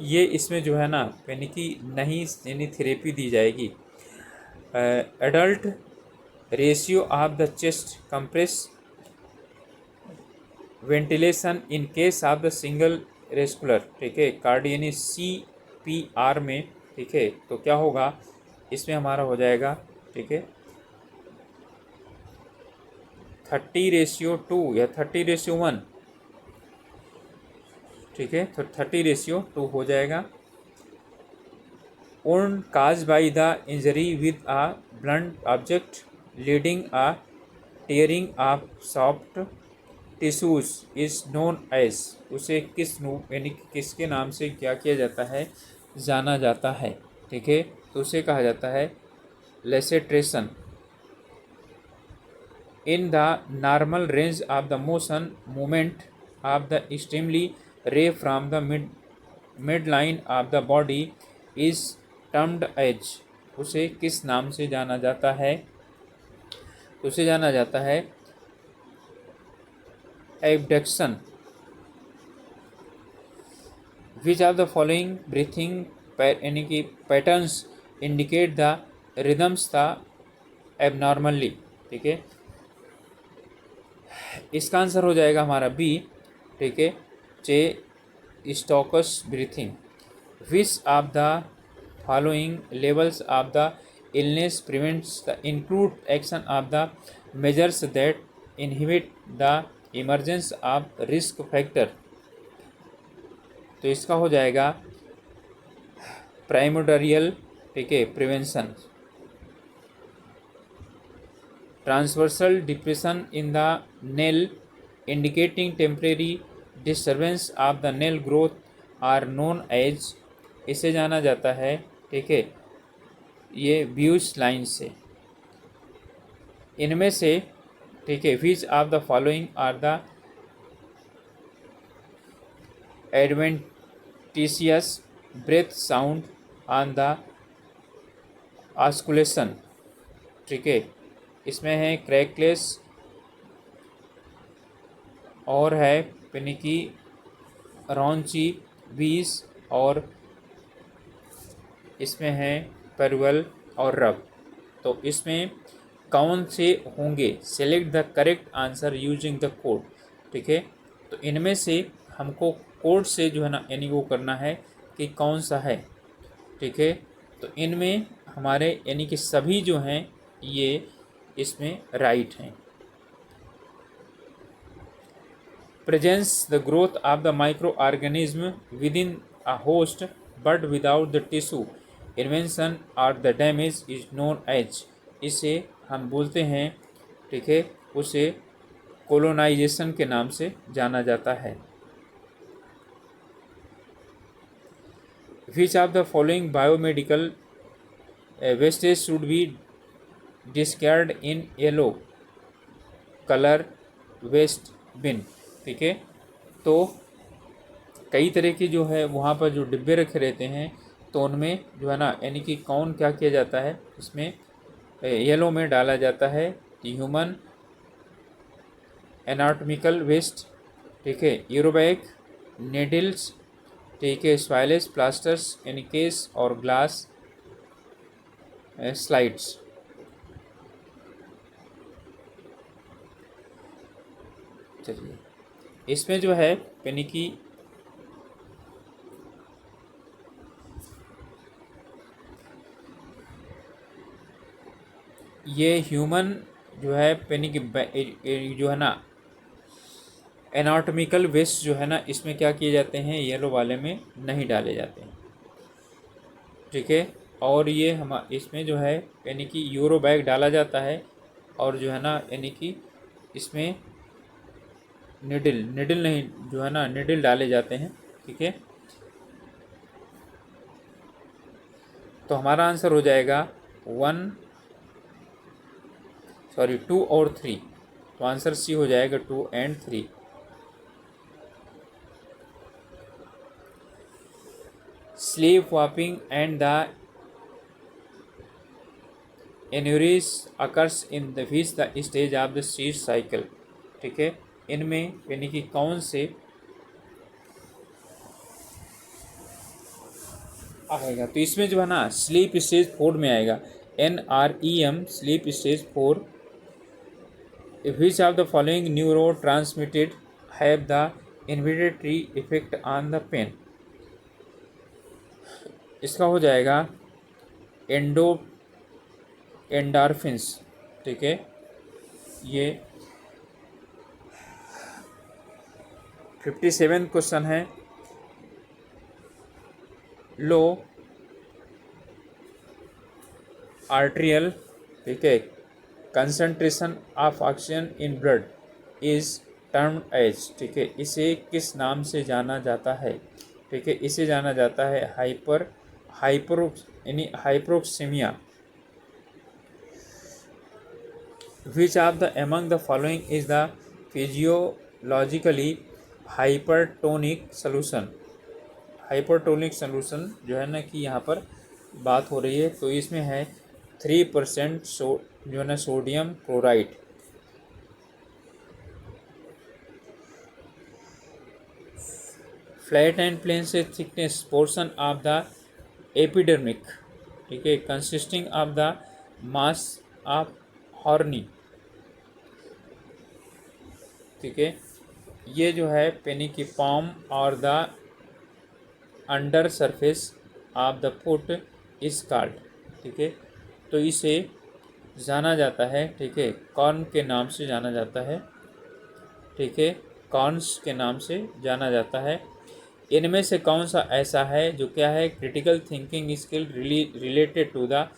ये इसमें जो है ना, यानी कि नहीं, यानी थेरेपी दी जाएगी। Adult ratio of the chest compress ventilation in case of the single rescuer, ठीक है, कार्डियक, यानी CPR में, ठीक है। तो क्या होगा, इसमें हमारा हो जाएगा, ठीक है, 30:2 या 30:1, ठीक है। तो 30:2 हो जाएगा। Wound caused by the injury with a blunt object leading a tearing of soft tissues is known as, उसे किस यानी कि किसके नाम से क्या किया जाता है, जाना जाता है, ठीक है। तो उसे कहा जाता है laceration. In the normal range of the motion movement of the extremely ray from the mid line of the body is termed as, उसे किस नाम से जाना जाता है, उसे जाना जाता है abduction. Which of the following breathing यानी कि patterns indicate the rhythms the abnormally, ठीक है। इसका आंसर हो जाएगा हमारा बी, ठीक है, Cheyne Stokes breathing. Which of the following levels of the illness prevents the include action of the measures that inhibit the emergence of risk factor. तो इसका हो जाएगा प्राइमोडोरियल, ठीक है, prevention. Transversal depression in the nail indicating temporary disturbance of the nail growth are known as, इसे जाना जाता है, ठीक है, ये ब्यूस लाइन से। इनमें से, ठीक है, which of the following are the adventitious breath sound on the auscultation, ठीक है। इसमें है क्रैकलेस और है पिनिकी, रॉन्ची, बीस और इसमें है परवल और रब। तो इसमें कौन से होंगे? Select the correct answer using the code, ठीक है। तो इनमें से हमको कोड से जो है ना यानी वो करना है कि कौन सा है, ठीक है। तो इनमें हमारे यानी कि सभी जो हैं ये इसमें राइट हैं। presents the growth of the microorganism within a host but without the tissue invasion or the damage is known as, इसे हम बोलते हैं, ठीक है, उसे कोलोनाइजेशन के नाम से जाना जाता है। Which of the following biomedical wastage should be discarded in yellow color waste bin, ठीक है। तो कई तरह की जो है वहाँ पर जो डिब्बे रखे रहते हैं तो उनमें जो है ना यानी कि कौन क्या किया जाता है, इसमें येलो में डाला जाता है ह्यूमन एनाटॉमिकल वेस्ट, ठीक है, यूरोबैग, नेडल्स, ठीक है, स्वाइलेस, प्लास्टर्स, यानी केस और ग्लास स्लाइड्स। चलिए इसमें जो है यानी कि ये ह्यूमन जो है यानी कि जो है ना एनाटॉमिकल वेस्ट जो है ना इसमें क्या किए जाते हैं, येलो वाले में नहीं डाले जाते हैं, ठीक है। और ये हम इसमें जो है यानी कि यूरो बैग डाला जाता है और जो है ना यानी कि इसमें निडल नहीं जो है ना निडल डाले जाते हैं, ठीक है। तो हमारा आंसर हो जाएगा 2 और 3। तो आंसर सी हो जाएगा 2 और 3। Sleep walking and the enuresis occurs in the which the stage of the sleep cycle, ठीक है। इनमें यानी कि कौन से आएगा? तो इसमें जो है ना स्लीप स्टेज 4 में आएगा, NREM sleep stage 4। Which of the following neuro transmitted have the inhibitory effect on the pain, इसका हो जाएगा एंडोर्फिन्स, ठीक है। ये 57 क्वेश्चन है। लो आर्ट्रियल, ठीक है, concentration of oxygen in blood is termed as, ठीक है, इसे किस नाम से जाना जाता है, ठीक है, इसे जाना जाता है hypoxemia. Which of the among the following is the physiologically hypertonic solution. Hypertonic solution जो है ना कि यहाँ पर बात हो रही है, तो इसमें है 3% जो है ना sodium chloride. Flat and plain से thickness portion of the epidermic, ठीक है, consisting of the mass of horny, ठीक है। ये जो है पेनी की palm और the under surface of the foot is called, ठीक है। तो इसे जाना जाता है, ठीक है, कॉर्न के नाम से जाना जाता है, ठीक है, कॉर्न्स के नाम से जाना जाता है। इनमें से कौन सा ऐसा है जो क्या है, critical thinking skill related to the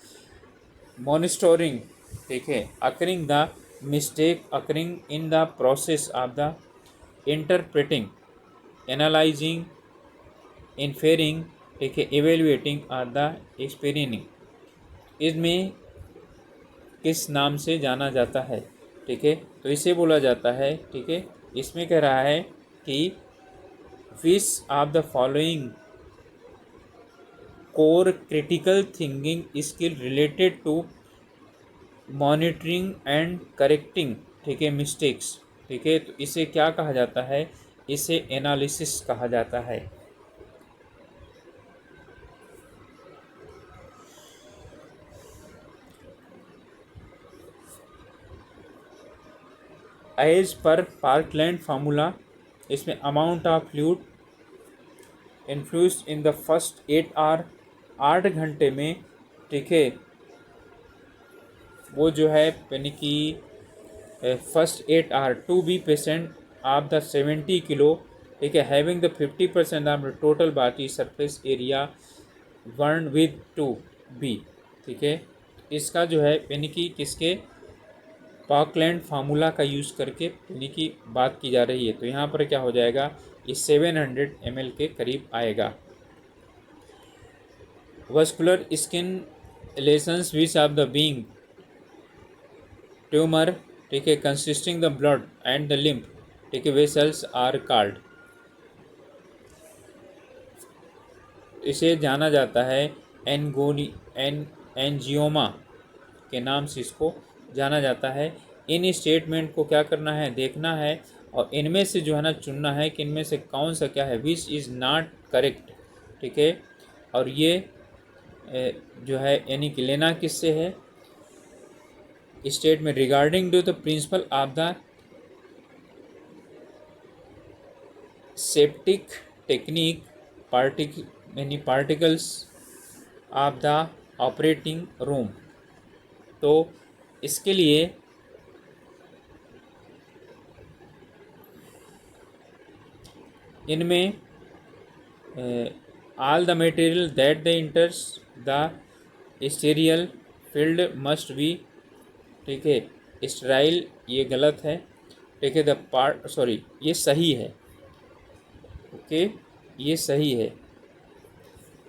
monitoring, ठीक है, occurring the mistake occurring in the process of the interpreting, analysing, inferring, ठीक है, इवेल्युएटिंग और द एक्सपेरिनिंग, इसमें किस नाम से जाना जाता है, ठीक है। तो इसे बोला जाता है, ठीक है, इसमें कह रहा है कि विच of the following core critical thinking skill related to monitoring and correcting, ठीक है, मिस्टेक्स, ठीक है। तो इसे क्या कहा जाता है, इसे एनालिसिस कहा जाता है। एज पर पार्कलैंड फार्मूला, इसमें amount of fluid influence in the first 8 hour, 8 घंटे में, ठीक है, वो जो है यानी कि first 8 hour to be patient of the 70 kilo, ठीक है, having the 50% of the total body surface area burn with to be, ठीक है। इसका जो है यानी कि किसके, पार्कलैंड फार्मूला का यूज़ करके यानी कि बात की जा रही है। तो यहाँ पर क्या हो जाएगा, ये 700 ml के करीब आएगा। Vascular skin lessons which of the being tumour, ठीक है, consisting the blood and the lymph, ठीक है, वेसल्स आर कॉल्ड, इसे जाना जाता है एंजियोमा के नाम से इसको जाना जाता है। इन स्टेटमेंट को क्या करना है, देखना है, और इनमें से जो है ना चुनना है कि इनमें से कौन सा क्या है, विच इज़ नॉट करेक्ट, ठीक है। और ये जो है यानी कि लेना किससे है, स्टेट में regarding to the principle of the septic technique particles of the operating room. तो इसके लिए इनमें all the material that the enters the sterile field must be, ठीक है, स्टेराइल, ये गलत है, ठीक है, द पार्ट सॉरी ये सही है, ओके, ये सही है।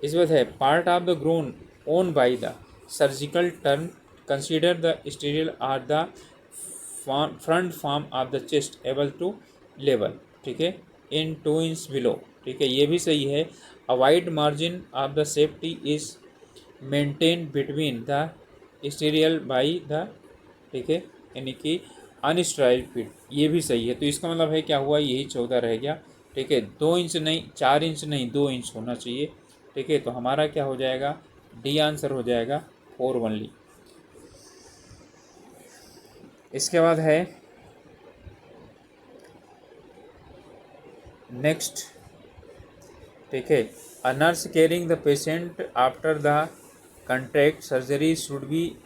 इस बात है part of the gown on by the surgical term consider the sterile are the front form of the chest able to level, ठीक है, इन 2 इंच बिलो, ठीक है, ये भी सही है। A wide margin of the safety is maintain between the sterile by the, ठीक है, यानी कि अनस्ट्राइल फिट, ये भी सही है। तो इसका मतलब है क्या हुआ, यही 14 रह गया, ठीक है। 2 इंच नहीं, 4 इंच नहीं, 2 इंच होना चाहिए, ठीक है। तो हमारा क्या हो जाएगा, डी आंसर हो जाएगा 4 ओनली। इसके बाद है नेक्स्ट, ठीक है, a nurse caring the patient after the contract surgery should be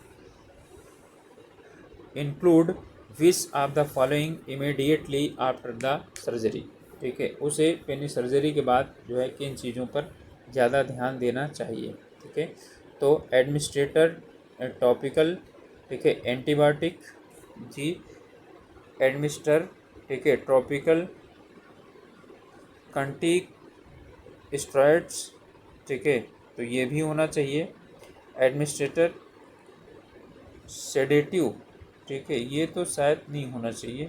include which of the following immediately after the surgery, ठीक है, उसे यानी सर्जरी के बाद जो है किन चीज़ों पर ज़्यादा ध्यान देना चाहिए, ठीक है। तो एडमिनिस्ट्रेटर टॉपिकल, ठीक है, एंटीबायोटिक जी, एडमिनिस्टर, ठीक है, ट्रॉपिकल कंटिक स्टेरॉइड्स, ठीक है, तो ये भी होना चाहिए। एडमिनिस्ट्रेटर सेडेटिव, ठीक है, ये तो शायद नहीं होना चाहिए,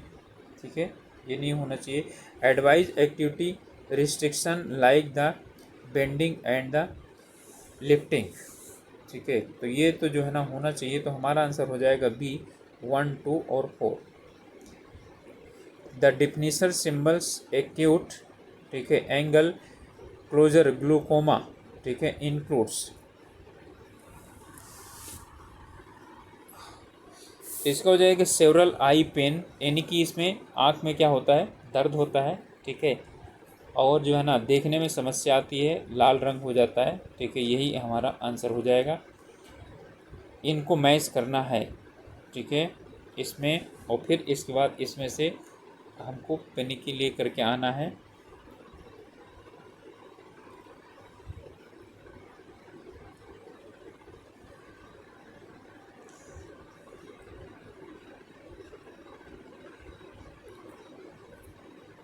ठीक है, ये नहीं होना चाहिए। Advise activity restriction like the bending and the lifting, ठीक है, तो ये तो जो है ना होना चाहिए। तो हमारा आंसर हो जाएगा बी 1, 2 और 4। द डिफिनिशन सिम्बल्स एक्यूट, ठीक है, एंगल क्लोजर ग्लूकोमा, ठीक है, इंक्लूड्स। इसका हो जाएगा सेवरल आई पेन, यानी कि इसमें आँख में क्या होता है, दर्द होता है, ठीक है, और जो है ना देखने में समस्या आती है, लाल रंग हो जाता है, ठीक है, यही हमारा आंसर हो जाएगा। इनको मैच करना है, ठीक है, इसमें, और फिर इसके बाद इसमें से हमको पेनिकी ले करके आना है।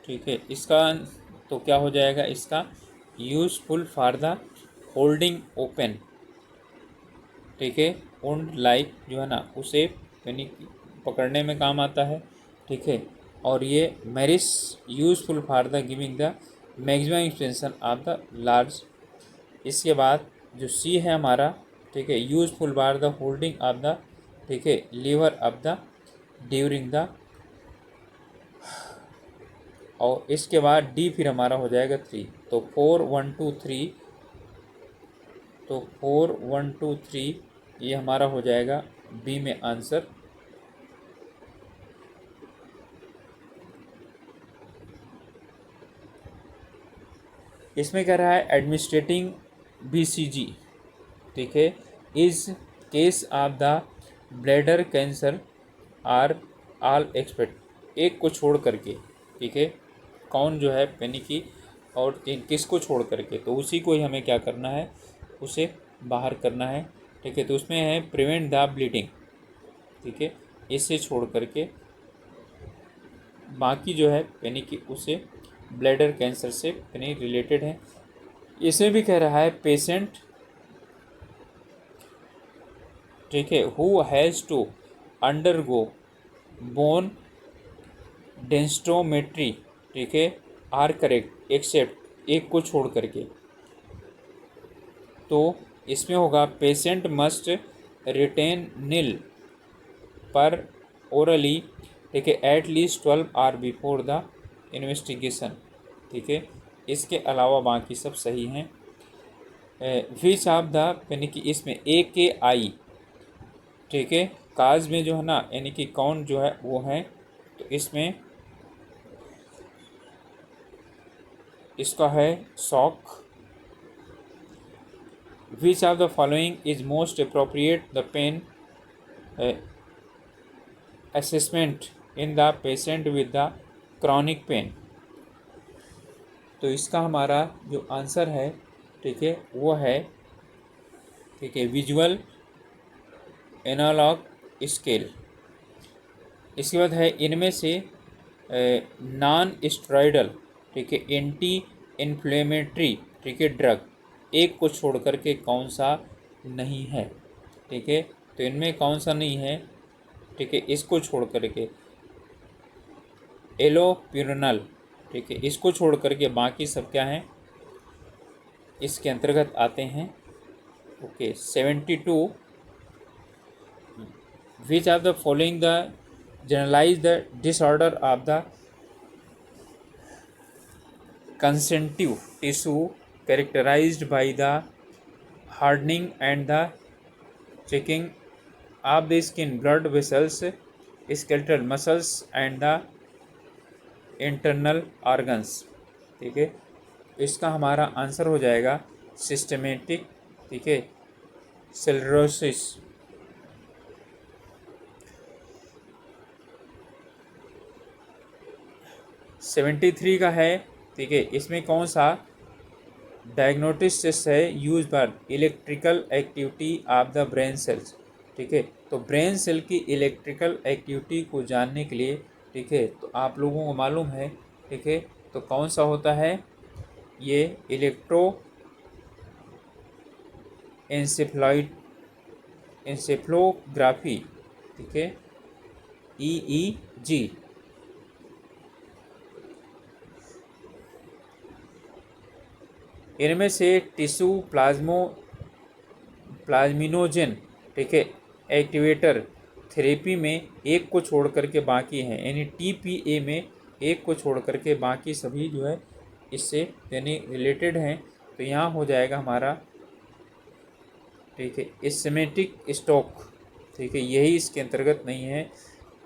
ठीक है, इसका तो क्या हो जाएगा, इसका useful for the holding open, ठीक है, उंड लाइक जो है ना उसे यानी पकड़ने में काम आता है, ठीक है, और ये मेरिस useful for the giving the maximum extension of the large. इसके बाद जो सी है हमारा, ठीक है, useful for the holding of the, ठीक है, liver of the during the, और इसके बाद डी फिर हमारा हो जाएगा 3। तो 4 1 2 3, तो 4 1 2 3 ये हमारा हो जाएगा बी में आंसर। इसमें कह रहा है एडमिनिस्ट्रेटिंग BCG, ठीक है, is case of the bladder cancer are all expect, एक को छोड़ करके, ठीक है, कौन जो है यानी कि और किसको छोड़ करके, तो उसी को ही हमें क्या करना है, उसे बाहर करना है, ठीक है, तो उसमें है प्रिवेंट द ब्लीडिंग, ठीक है, इसे छोड़ करके बाकी जो है यानी कि उसे ब्लैडर कैंसर से यानी रिलेटेड है। इसमें भी कह रहा है पेशेंट, ठीक है, who has to undergo bone densitometry, ठीक है, आर करेक्ट एक्सेप्ट एक को छोड़ करके, तो इसमें होगा पेशेंट मस्ट रिटेन नील पर ओरली, ठीक है, at least 12 hour before the investigation, ठीक है, इसके अलावा बाकी सब सही हैं। विच ऑफ द यानी कि इसमें ए के आई, ठीक है, काज में जो है ना यानी कि कौन जो है वो है, तो इसमें इसका है shock. Which of the following is most appropriate the pain assessment in the patient with the chronic pain, तो इसका हमारा जो आंसर है, ठीक है, वो है, ठीक है, विजुअल एनालॉग स्केल। इसके बाद है इनमें से नॉन स्टेरॉयडल, ठीक है, एंटी इन्फ्लेमेटरी, ठीक है, ड्रग एक को छोड़ करके कौन सा नहीं है, ठीक है, तो इनमें कौन सा नहीं है, ठीक है, इसको छोड़ करके एलोप्यूरिनल, ठीक है, इसको छोड़ करके बाकी सब क्या हैं, इसके अंतर्गत आते हैं। Okay 72, which of the following the generalize the disorder of the connective tissue characterized by the hardening and the checking of the skin, blood vessels, skeletal muscles and the internal organs, ठीक है, इसका हमारा answer हो जाएगा systematic, ठीक है, सेलरोसिस। Seventy three का है, ठीक है, इसमें कौन सा डायग्नोस्टिक्स है यूज पर electrical activity of the brain cells, ठीक है, तो ब्रेन सेल की इलेक्ट्रिकल एक्टिविटी को जानने के लिए, ठीक है, तो आप लोगों को मालूम है, ठीक है, तो कौन सा होता है ये इलेक्ट्रो एंसेफ्लोग्राफी, ठीक है, EEG। इनमें से टिश्यू प्लाज्मिनोजेन, ठीक है, एक्टिवेटर थेरेपी में एक को छोड़ करके बाकी हैं, यानी TPA में एक को छोड़ करके बाकी सभी जो है इससे यानी रिलेटेड हैं, तो यहाँ हो जाएगा हमारा, ठीक है, इस्मेटिक स्ट्रोक, ठीक है, यही इसके अंतर्गत नहीं है।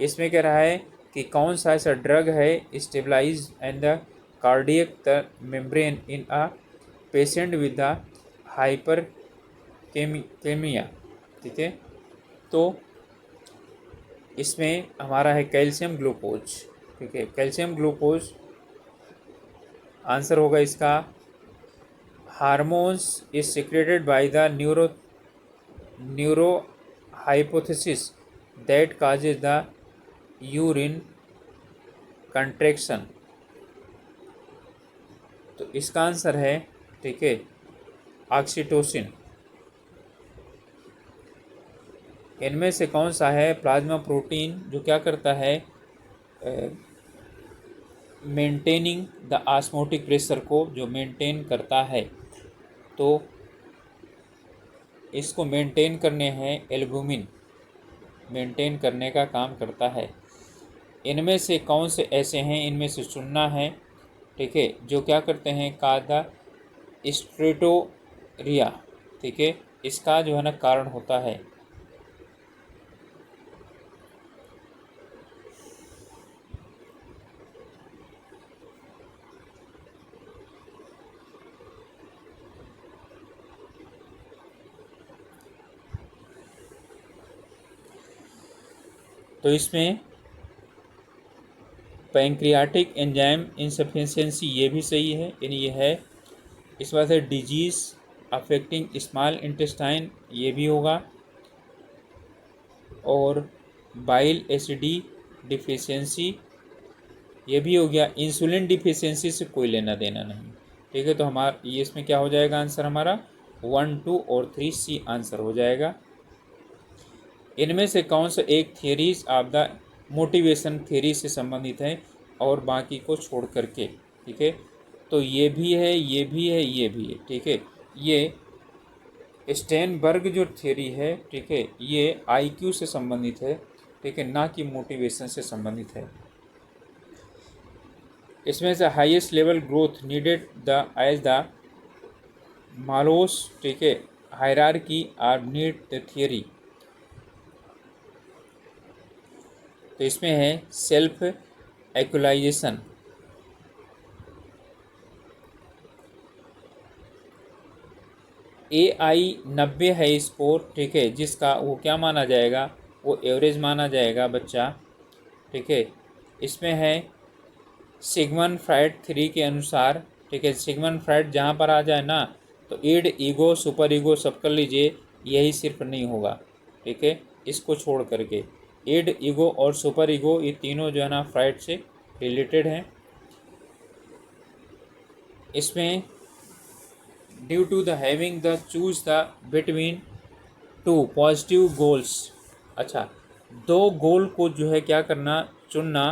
इसमें कह रहा है कि कौन सा ऐसा ड्रग है stabilise and the cardiac the membrane in a patient with the hyperkalaemia, ठीक है। तो इसमें हमारा है कैल्शियम ग्लूकोज, ठीक है, कैल्शियम ग्लूकोज आंसर होगा इसका। Hormones is secreted by the neuro hypothesis that causes the urine contraction. तो इसका आंसर है, ठीक है, ऑक्सीटोसिन। इनमें से कौन सा है प्लाज्मा प्रोटीन जो क्या करता है, मेंटेनिंग द ऑस्मोटिक प्रेशर को जो मेंटेन करता है, तो इसको मेंटेन करने हैं एल्बुमिन, मेंटेन करने का काम करता है। इनमें से कौन से ऐसे हैं, इनमें से चुनना है, ठीक है, जो क्या करते हैं कादा स्ट्रेटोरिया, ठीक है, इसका जो है ना कारण होता है। तो इसमें पैंक्रियाटिक एंजाइम इनसफिशिएंसी ये भी सही है, यानी ये है। इस बात से डिजीज़ अफेक्टिंग स्मॉल इंटेस्टाइन ये भी होगा, और बाइल एसिडी डिफिशियंसी ये भी हो गया। इंसुलिन डिफिशियंसी से कोई लेना देना नहीं, ठीक है। तो हमारा ये इसमें क्या हो जाएगा आंसर हमारा 1, 2 और 3 सी आंसर हो जाएगा। इनमें से कौन सा एक theories of the motivation theory से संबंधित है और बाकी को छोड़ करके, ठीक है। तो ये भी है, ये भी है, ये भी है, ठीक है। ये स्टेनबर्ग जो थियरी है, ठीक है, ये आईक्यू से संबंधित है, ठीक है, ना कि मोटिवेशन से संबंधित है। इसमें से highest level growth needed the age the Maslow's, ठीक है, hierarchy are need the theory. तो इसमें है सेल्फ एक्चुअलाइजेशन। AI 90 है स्कोर, ठीक है, जिसका वो क्या माना जाएगा, वो एवरेज माना जाएगा बच्चा, ठीक है। इसमें है सिगमंड फ्राइड थ्री के अनुसार, ठीक है, सिगमंड फ्राइड जहाँ पर आ जाए ना, तो ईड ईगो सुपर ईगो सब कर लीजिए, यही सिर्फ नहीं होगा, ठीक है, इसको छोड़ करके ईड ईगो और सुपर ईगो ये तीनों जो है ना फ्राइड से रिलेटेड हैं। इसमें due to the having the choose the between two positive goals, अच्छा, दो गोल को जो है क्या करना, चुनना,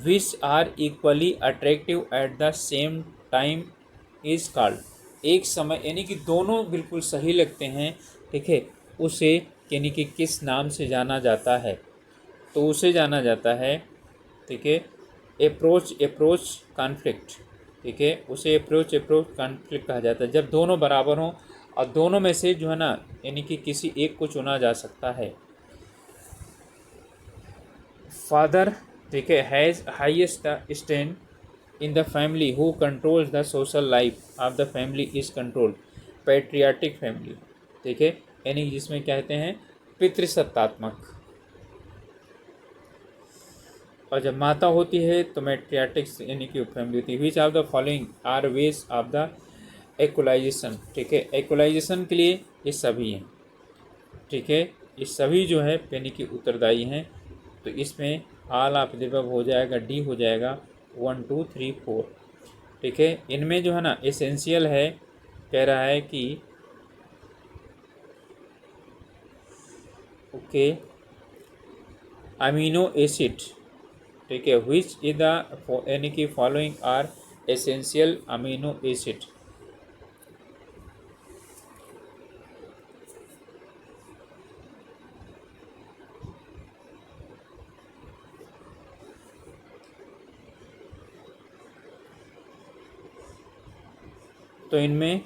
which are equally attractive at the same time is called. एक समय यानी कि दोनों बिल्कुल सही लगते हैं, ठीक है, उसे यानी कि किस नाम से जाना जाता है, तो उसे जाना जाता है, ठीक है, अप्रोच कॉन्फ्लिक्ट, ठीक है, उसे अप्रोच कॉन्फ्लिक्ट कहा जाता है। जब दोनों बराबर हों और दोनों में से जो है ना यानी कि किसी एक को चुना जा सकता है। फादर, ठीक है, has highest stand in the family who controls the social life of the family is controlled patriotic family, ठीक है, यानी जिसमें कहते हैं पितृसत्तात्मक। और जब माता होती है तो मैट्रियाटिक यानी कि फैमिली होती है। Which of the following are ways of the equalisation, ठीक है, एक्वलाइजेशन के लिए ये सभी हैं, ठीक है, ये सभी जो है यानी कि उत्तरदायी हैं। तो इसमें ऑल ऑफ द अबव हो जाएगा, डी हो जाएगा 1, 2, 3, 4, ठीक है। इनमें जो है ना एसेंशियल है, कह रहा है कि ओके अमीनो एसिड, ठीक है, विच इज द यानी कि following are essential amino acid. तो इनमें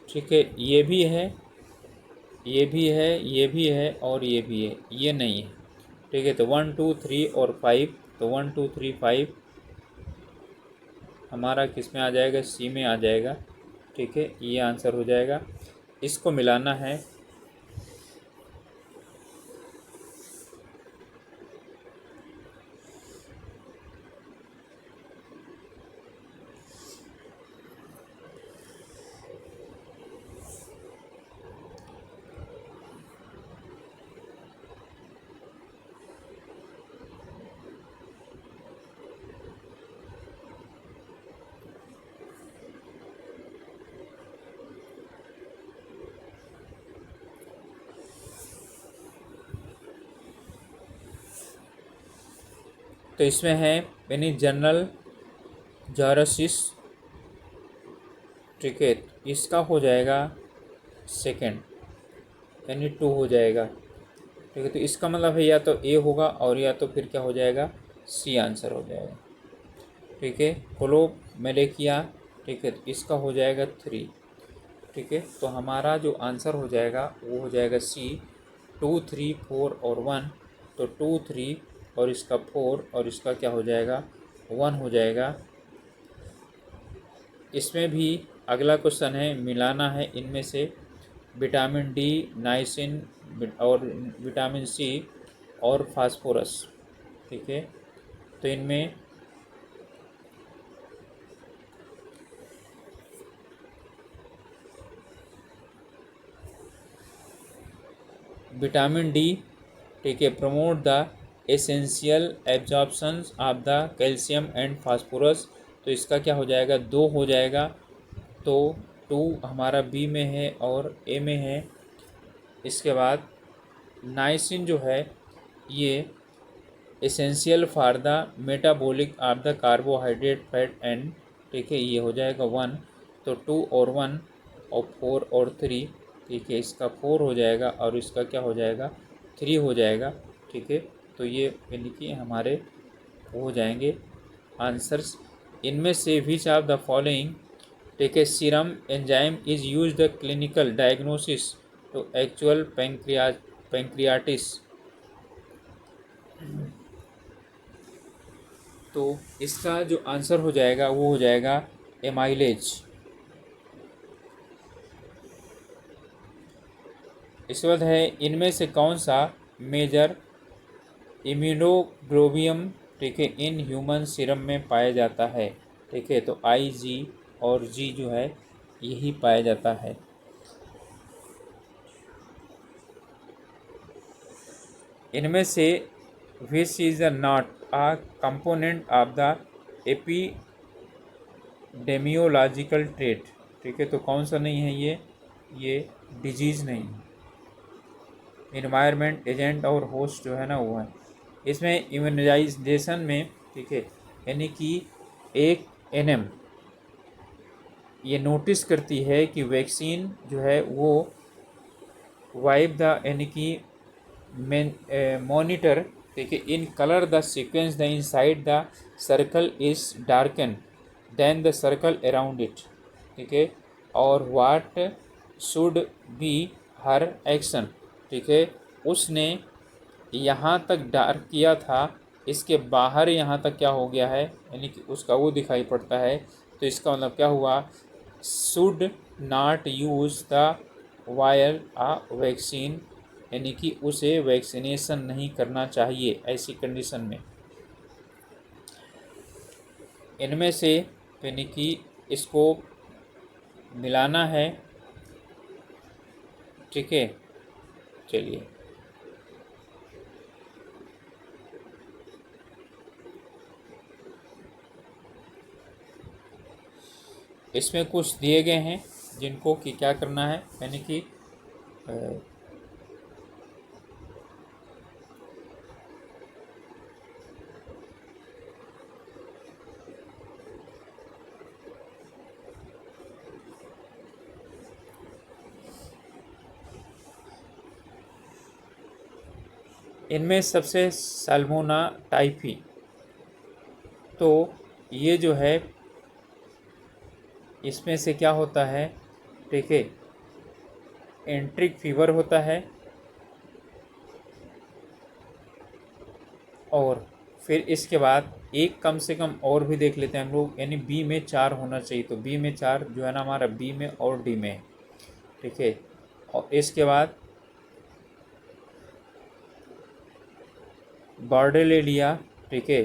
ठीक है, ये भी है, ये भी है, ये भी है और ये भी है, ये नहीं है। ठीक है, तो 1 2 3 और 5, तो 1 2 3 5 हमारा किस में आ जाएगा, सी में आ जाएगा। ठीक है, ये आंसर हो जाएगा। इसको मिलाना है। तो इसमें है यानी जनरल जोरासिस। ठीक है, इसका हो जाएगा सेकंड, यानी 2 हो जाएगा। ठीक है, तो इसका मतलब है या तो ए होगा और या तो फिर क्या हो जाएगा, सी आंसर हो जाएगा। ठीक है, कोलोमेलेकिया। ठीक है, तो इसका हो जाएगा 3। ठीक है, तो हमारा जो आंसर हो जाएगा वो हो जाएगा सी, 2 3 4 और 1। तो 2 3 और इसका 4 और इसका क्या हो जाएगा, 1 हो जाएगा। इसमें भी अगला क्वेश्चन है, मिलाना है इनमें से विटामिन डी, नाइसिन और विटामिन सी और फास्फोरस। ठीक है, तो इनमें विटामिन डी, ठीक है, promote the essential absorption of the calcium and phosphorus. तो इसका क्या हो जाएगा, 2 हो जाएगा। तो 2 हमारा बी में है और ए में है। इसके बाद नाइसिन जो है ये essential for the metabolic of the carbohydrate fat and. ठीक है, ये हो जाएगा 1। तो 2 और 1 और 4 और 3। ठीक है, इसका 4 हो जाएगा और इसका क्या हो जाएगा, 3 हो जाएगा। ठीक है, तो ये यानी कि हमारे हो जाएंगे आंसर्स। इनमें से विच ऑफ द फॉलोइंग, ठीक है, serum enzyme is use the clinical diagnosis to actual pancreatitis. तो इसका जो आंसर हो जाएगा वो हो जाएगा एमाइलेज। इसके बाद है, इनमें से कौन सा मेजर इम्यूनोग्लोबियम, ठीक है, इन ह्यूमन सीरम में पाया जाता है। ठीक है, तो आई, जी और जी जो है यही पाया जाता है। इनमें से which is not a component of the epidemiological trait. ठीक है, तो कौन सा नहीं है ये डिजीज़ नहीं है। इन्वायरमेंट, एजेंट और होस्ट जो है ना वो है। इसमें इम्यूनाइजेशन में, ठीक है, यानी कि एक एनएम ये नोटिस करती है कि वैक्सीन जो है वो वाइब द, यानी कि मॉनिटर, ठीक है, in colour the sequence the inside the circle is darken then the circle around it. ठीक है, और what should be her action. ठीक है, उसने यहाँ तक डार्क किया था, इसके बाहर यहाँ तक क्या हो गया है, यानी कि उसका वो दिखाई पड़ता है। तो इसका मतलब क्या हुआ, should not use the wire a vaccine, यानी कि उसे वैक्सीनेशन नहीं करना चाहिए ऐसी कंडीशन में। इनमें से यानी कि इसको मिलाना है। ठीक है, चलिए इसमें कुछ दिए गए हैं जिनको कि क्या करना है, यानी कि इनमें सबसे साल्मोना टाइफी, तो ये जो है इसमें से क्या होता है, ठीक है, एंट्रिक फीवर होता है, और फिर इसके बाद एक कम से कम और भी देख लेते हैं हम लोग, यानी बी में 4 होना चाहिए, तो बी में 4 जो है ना हमारा बी में और डी में है, ठीक है। और इसके बाद बॉर्डेलिया, ठीक है,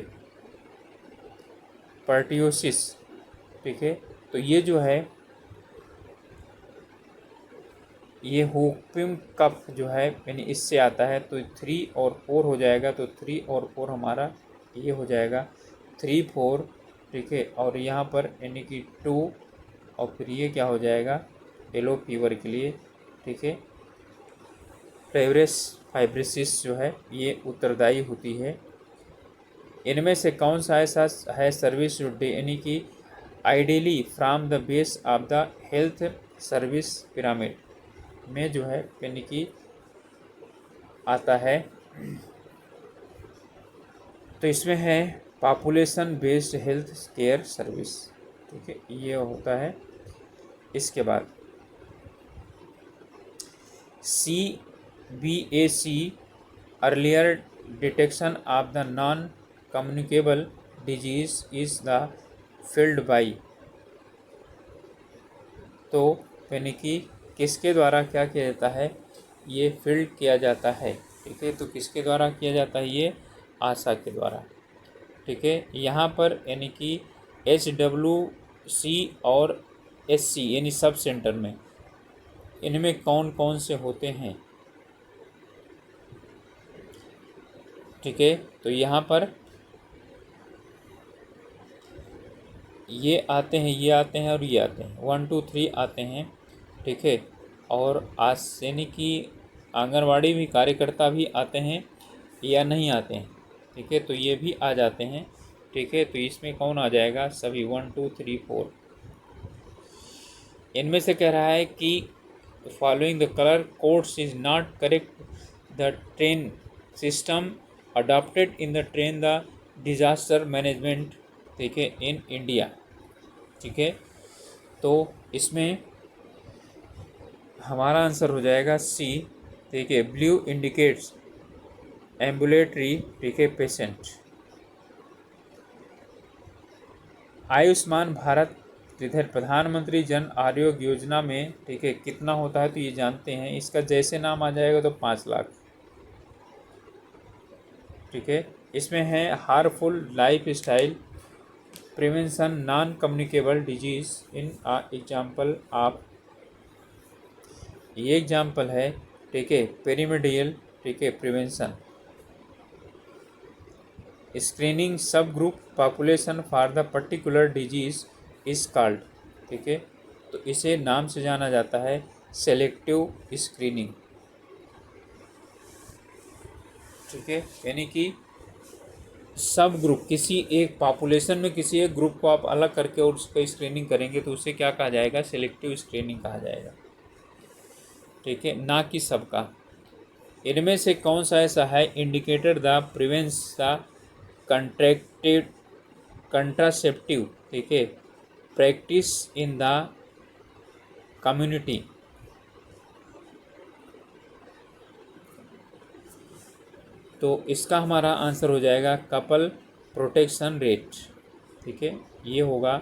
पर्टियोसिस, ठीक है, तो ये जो है ये हुपिंग कफ जो है यानी इससे आता है, तो 3 और 4 हो जाएगा, तो 3 और 4 हमारा ये हो जाएगा 3 4, ठीक है, और यहाँ पर यानी कि 2, और फिर ये क्या हो जाएगा येलो फीवर के लिए, ठीक है। फाइब्रोसिस जो है ये उत्तरदायी होती है। इनमें से कौन सा ऐसा है सर्विस यानी कि ideally from the base of the health service pyramid में जो है यानी कि आता है, तो इसमें है population based health care service, ठीक है, ये होता है। इसके बाद CBAC earlier detection of the non communicable disease is the field by, तो यानी कि किसके द्वारा क्या किया जाता है, ये फील्ड किया जाता है, ठीक है, तो किसके द्वारा किया जाता है, ये आशा के द्वारा, ठीक है। यहाँ पर यानी कि HWC और SC यानी सब सेंटर में इनमें कौन कौन से होते हैं, ठीक है, तो यहाँ पर ये आते हैं, ये आते हैं और ये आते हैं, 1 2 3 आते हैं, ठीक है, और आज यानी कि आंगनवाड़ी भी कार्यकर्ता भी आते हैं या नहीं आते हैं, ठीक है, तो ये भी आ जाते हैं, ठीक है, तो इसमें कौन आ जाएगा, सभी 1 2 3 4। इनमें से कह रहा है कि following the colour codes is not correct the train system adopted in the train the disaster management, ठीक है, इन इंडिया, ठीक है, तो इसमें हमारा आंसर हो जाएगा C, ठीक है, ब्लू इंडिकेट्स एम्बुलेटरी, ठीक है, पेशेंट। आयुष्मान भारत, इधर प्रधानमंत्री जन आरोग्य योजना में, ठीक है, कितना होता है, तो ये जानते हैं, इसका जैसे नाम आ जाएगा तो 5 लाख, ठीक है। इसमें है harmful life style prevention non communicable disease in example of, ये एग्जाम्पल है, ठीक है, पेरीमेडियल, ठीक है, प्रिवेंशन स्क्रीनिंग सब group population for the particular disease is called, ठीक है, तो इसे नाम से जाना जाता है सेलेक्टिव स्क्रीनिंग, ठीक है, यानी कि सब ग्रुप किसी एक पॉपुलेशन में किसी एक ग्रुप को आप अलग करके और उसका स्क्रीनिंग करेंगे तो उसे क्या कहा जाएगा, सेलेक्टिव स्क्रीनिंग कहा जाएगा, ठीक है, ना कि सबका। इनमें से कौन सा ऐसा है indicator the prevalence the contracted contraceptive, ठीक है, प्रैक्टिस इन द कम्युनिटी, तो इसका हमारा आंसर हो जाएगा कपल प्रोटेक्शन रेट, ठीक है, ये होगा।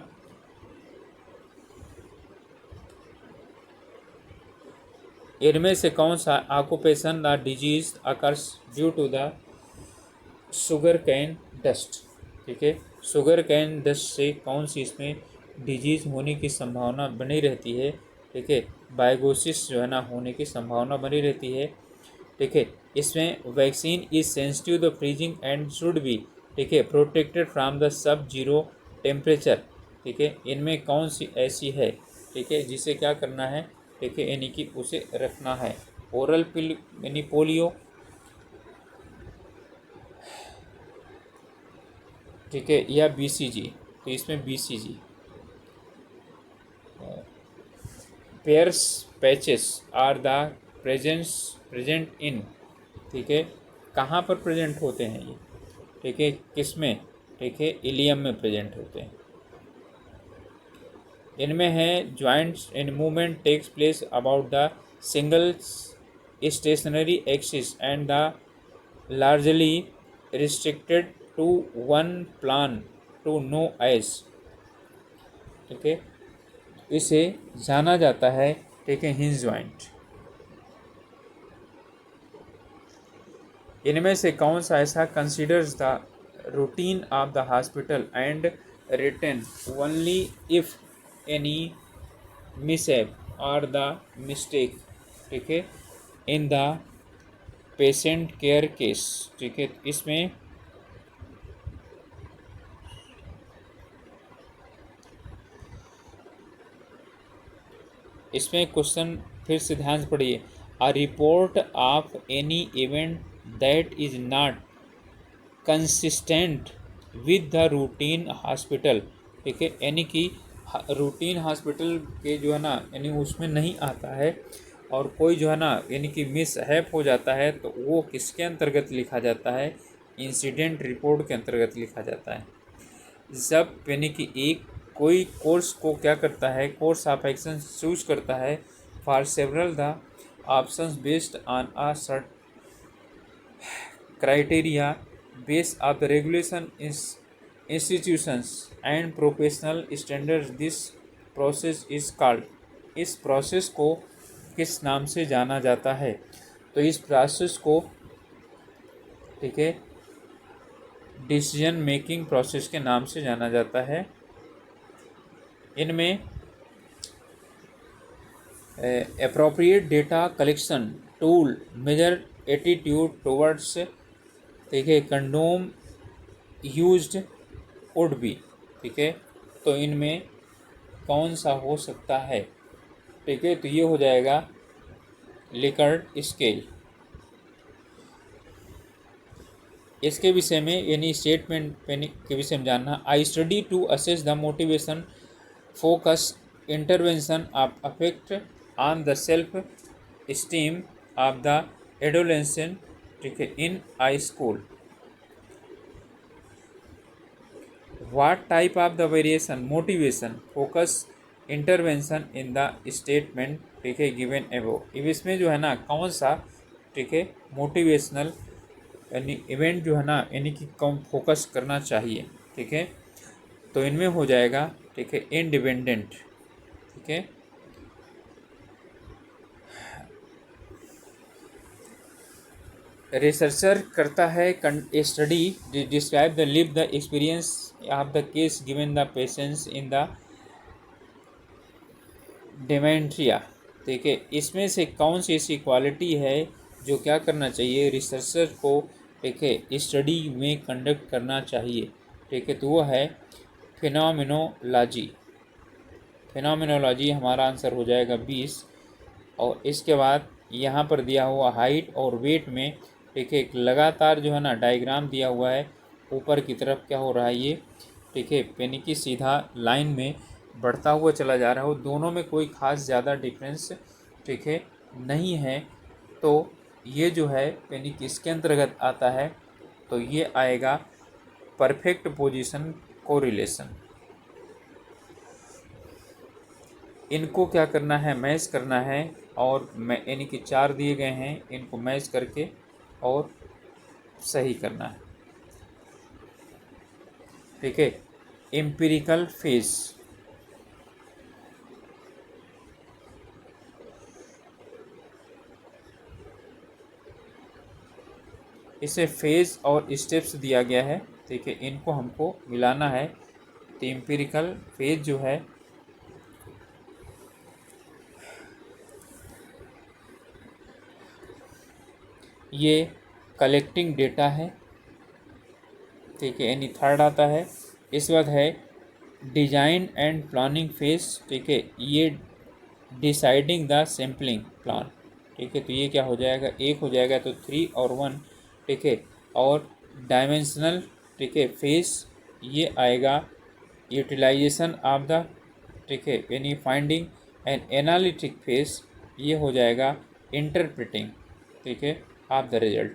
इनमें से कौन सा occupation the disease occurs due to the sugar cane dust, ठीक है, शुगर कैन डस्ट से कौन सी इसमें डिजीज़ होने की संभावना बनी रहती है, ठीक है, बाइगोसिस जो है ना होने की संभावना बनी रहती है, ठीक है। इसमें vaccine is sensitive the freezing and should be, ठीक है, protected from the sub zero temperature, ठीक है, इनमें कौन सी ऐसी है, ठीक है, जिसे क्या करना है, ठीक है, यानी कि उसे रखना है, ओरल पिल यानी पोलियो, ठीक है, या BCG, तो इसमें BCG Peyer's patches are the present in, ठीक है, कहाँ पर प्रेजेंट होते हैं ये, ठीक है, किस में, ठीक है, इलियम में प्रेजेंट होते हैं। इनमें है joints in movement takes place about the single stationary axis and the largely restricted to one plan to no S, ठीक है, इसे जाना जाता है, ठीक है, हिंज जॉइंट। इनमें से कौन सा ऐसा considers the routine of the hospital and written only if any mishap और द मिस्टेक, ठीक है, in the patient care case, ठीक है, इसमें क्वेश्चन फिर से ध्यान से पढ़िए। A report of any event that is not consistent with the routine hospital, ठीक है, यानी कि रूटीन हॉस्पिटल के जो है ना, यानी उसमें नहीं आता है, और कोई जो है ना, यानी कि मिसहैप हो जाता है, तो वो किसके अंतर्गत लिखा जाता है, इंसिडेंट रिपोर्ट के अंतर्गत लिखा जाता है। जब यानी कि एक कोई कोर्स को क्या करता है, कोर्स ऑफ एक्शन चूज करता है for several the options based on a certain criteria based of the regulation institutions and professional standards, this process is called, इस प्रोसेस को किस नाम से जाना जाता है, तो इस प्रोसेस को, ठीक है, डिसीजन मेकिंग प्रोसेस के नाम से जाना जाता है। इनमें appropriate data collection tool measure attitude towards, ठीक है, कंडोम यूज्ड वुड बी, ठीक है, तो इनमें कौन सा हो सकता है, ठीक है, तो ये हो जाएगा लिकर्ट स्केल। इसके विषय में यानी स्टेटमेंट के विषय में जानना। A study to assess the motivation focus intervention of affect on the self esteem of the adolescent, ठीक है, in a school. What type of the variation, motivation, focus, intervention in the statement, ठीक है, given above, अब इसमें जो है ना कौन सा, ठीक है, मोटिवेशनल यानी इवेंट जो है ना, यानी कि कौन फोकस करना चाहिए, ठीक है, तो इनमें हो जाएगा, ठीक है, इंडिपेंडेंट, ठीक है, रिसर्चर करता है study describe the live the experience of the case given the patients in the dementia, ठीक है, इसमें से कौन सी ऐसी क्वालिटी है जो क्या करना चाहिए रिसर्चर को, ठीक है, स्टडी में कंडक्ट करना चाहिए, ठीक है, तो वो है फिनोमिनोलॉजी। फिनोमिनोलॉजी हमारा आंसर हो जाएगा 20। और इसके बाद यहाँ पर दिया हुआ हाइट और वेट में, ठीक है, एक लगातार जो है ना डायग्राम दिया हुआ है, ऊपर की तरफ क्या हो रहा है ये, ठीक है, यानी कि सीधा लाइन में बढ़ता हुआ चला जा रहा है, दोनों में कोई ख़ास ज़्यादा डिफरेंस, ठीक है, नहीं है, तो ये जो है यानी कि इसके अंतर्गत आता है, तो ये आएगा परफेक्ट पोजीशन कोरिलेशन। इनको क्या करना है, मैच करना है, और मैं यानी कि 4 दिए गए हैं, इनको मैच करके और सही करना है, ठीक है। एम्पिरिकल फेज, इसे फेज और स्टेप्स दिया गया है, ठीक है, इनको हमको मिलाना है। तो एम्पिरिकल फेज जो है ये कलेक्टिंग डेटा है, ठीक है, यानी थर्ड आता है। इसके बाद है डिजाइन एंड प्लानिंग फेज, ठीक है, ये डिसाइडिंग द सैम्पलिंग प्लान, ठीक है, तो ये क्या हो जाएगा, एक हो जाएगा, तो 3 और 1, ठीक है, और डायमेंशनल, ठीक है, फेज ये आएगा यूटिलाइजेशन ऑफ द, ठीक है, यानी फाइंडिंग एंड एनालिटिक फेज ये हो जाएगा इंटरप्रेटिंग, ठीक है, ऑफ द रिजल्ट।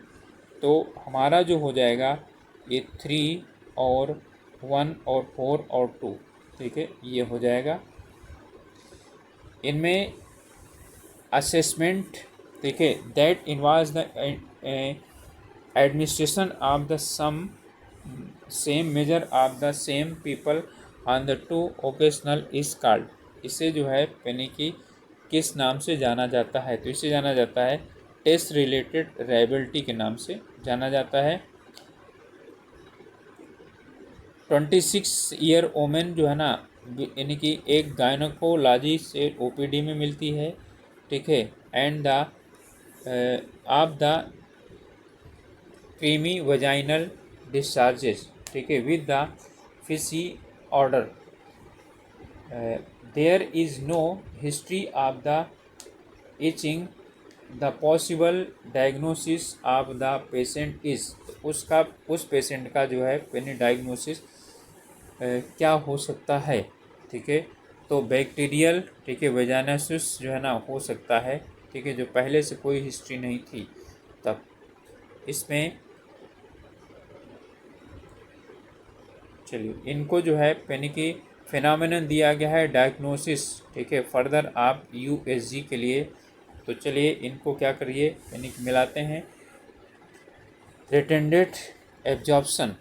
तो हमारा जो हो जाएगा ये 3 और 1 और 4 और 2, ठीक है, ये हो जाएगा। इनमें असेसमेंट, ठीक है, that involves the administration of the same measure of the same people on the two occasional is called. इसे जो है यानी कि किस नाम से जाना जाता है, तो इसे जाना जाता है टेस्ट रिलेटेड लायबिलिटी के नाम से जाना जाता है। 26 ईयर ओमेन जो है ना, यानी कि एक गायनकोलॉजी से ओपीडी में मिलती है, ठीक है, and the of the creamy vaginal discharges, ठीक है, with the fishy odour. There is no history of the itching. The possible diagnosis of the patient is, उसका उस पेशेंट का जो है यानी डायग्नोसिस क्या हो सकता है, ठीक है, तो बैक्टीरियल, ठीक है, वेजाइनोसिस जो है ना हो सकता है, ठीक है, जो पहले से कोई हिस्ट्री नहीं थी तब। इसमें चलिए इनको जो है यानी कि फिनोमेनन दिया गया है डायग्नोसिस, ठीक है, फर्दर आप यूएसजी के लिए। तो चलिए इनको क्या करिए यानी कि मिलाते हैं। रिटेंडेड एब्जॉर्प्शन,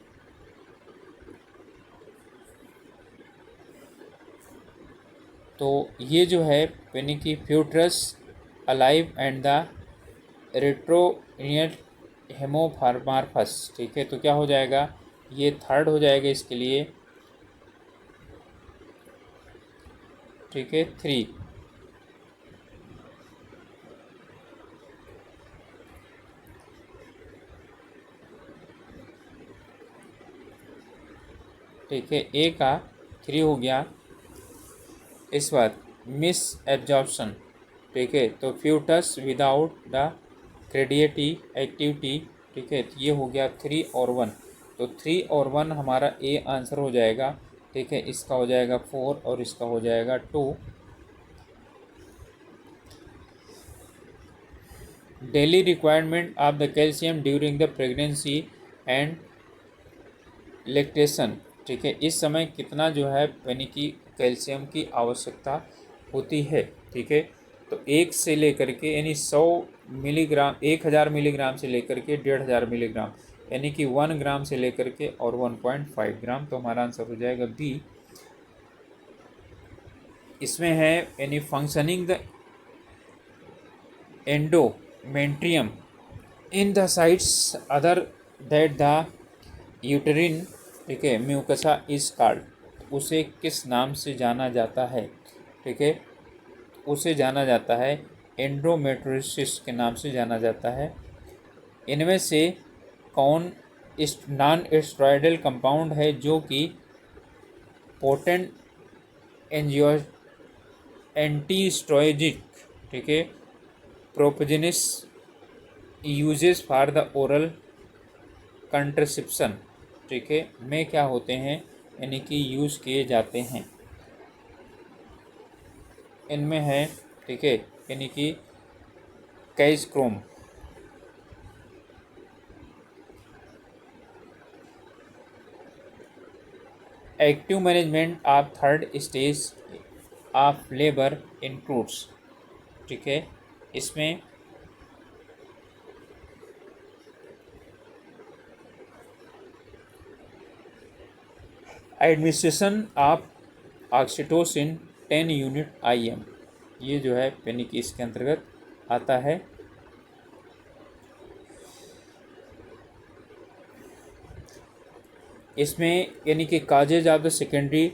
तो ये जो है यानी कि फ्यूट्रस अलाइव एंड द रेट्रोनियल हेमोफार्मार्फस, ठीक है, तो क्या हो जाएगा, ये थर्ड हो जाएगा इसके लिए, ठीक है, 3। ठीक है, ए का 3 हो गया। इस बार मिस एब्जॉर्प्शन, ठीक है, तो फ्यूटस विदाउट द क्रेडिएटी एक्टिविटी, ठीक है, तो ये हो गया 3 और 1, तो 3 और 1 हमारा ए आंसर हो जाएगा, ठीक है, इसका हो जाएगा 4 और इसका हो जाएगा 2। Daily requirement of the calcium during the pregnancy and lactation, ठीक है, इस समय कितना जो है यानी कि कैल्शियम की आवश्यकता होती है, ठीक है, तो 1 से लेकर के यानी 100 मिलीग्राम, 1000 मिलीग्राम से लेकर के 1500 मिलीग्राम, यानी कि 1 ग्राम से लेकर के और 1.5 ग्राम, तो हमारा आंसर हो जाएगा बी। इसमें है यानी functioning the endometrium in the sites other that the यूटेरिन, ठीक है, म्यूकसा इज कॉल्ड, उसे किस नाम से जाना जाता है, ठीक है, उसे जाना जाता है एंडोमेट्रियोसिस के नाम से जाना जाता है। इनमें से कौन नॉन स्टेरॉयडल कंपाउंड है जो कि पोटेंट एंजियो एंटीस्ट्रोजेनिक, ठीक है, progestogens uses for the oral contraception, ठीक है, में क्या होते हैं यानी कि यूज़ किए जाते हैं। इनमें है, ठीक है, यानी कि कैज़क्रोम। Active management of third stage of labour includes, ठीक है, इसमें administration of oxytocin 10 unit IM, ये जो है यानी कि इसके अंतर्गत आता है। इसमें यानी कि काजेज ऑफ द सेकेंडरी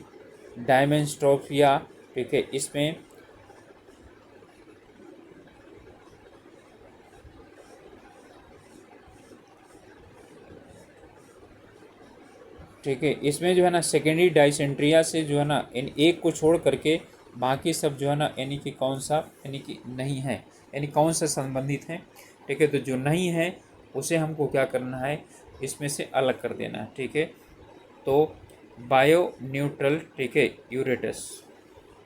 डायमेंस्ट्रोफिया, ठीक है, इसमें ठीक है, इसमें जो है ना सेकेंडरी डाइसेंट्रिया से जो है ना इन एक को छोड़ करके बाकी सब जो है ना यानी कि कौन सा यानी कि नहीं है, यानी कौन सा संबंधित है, ठीक है, तो जो नहीं है उसे हमको क्या करना है, इसमें से अलग कर देना है, ठीक है, तो बायो न्यूट्रल, ठीक है, यूरेटस,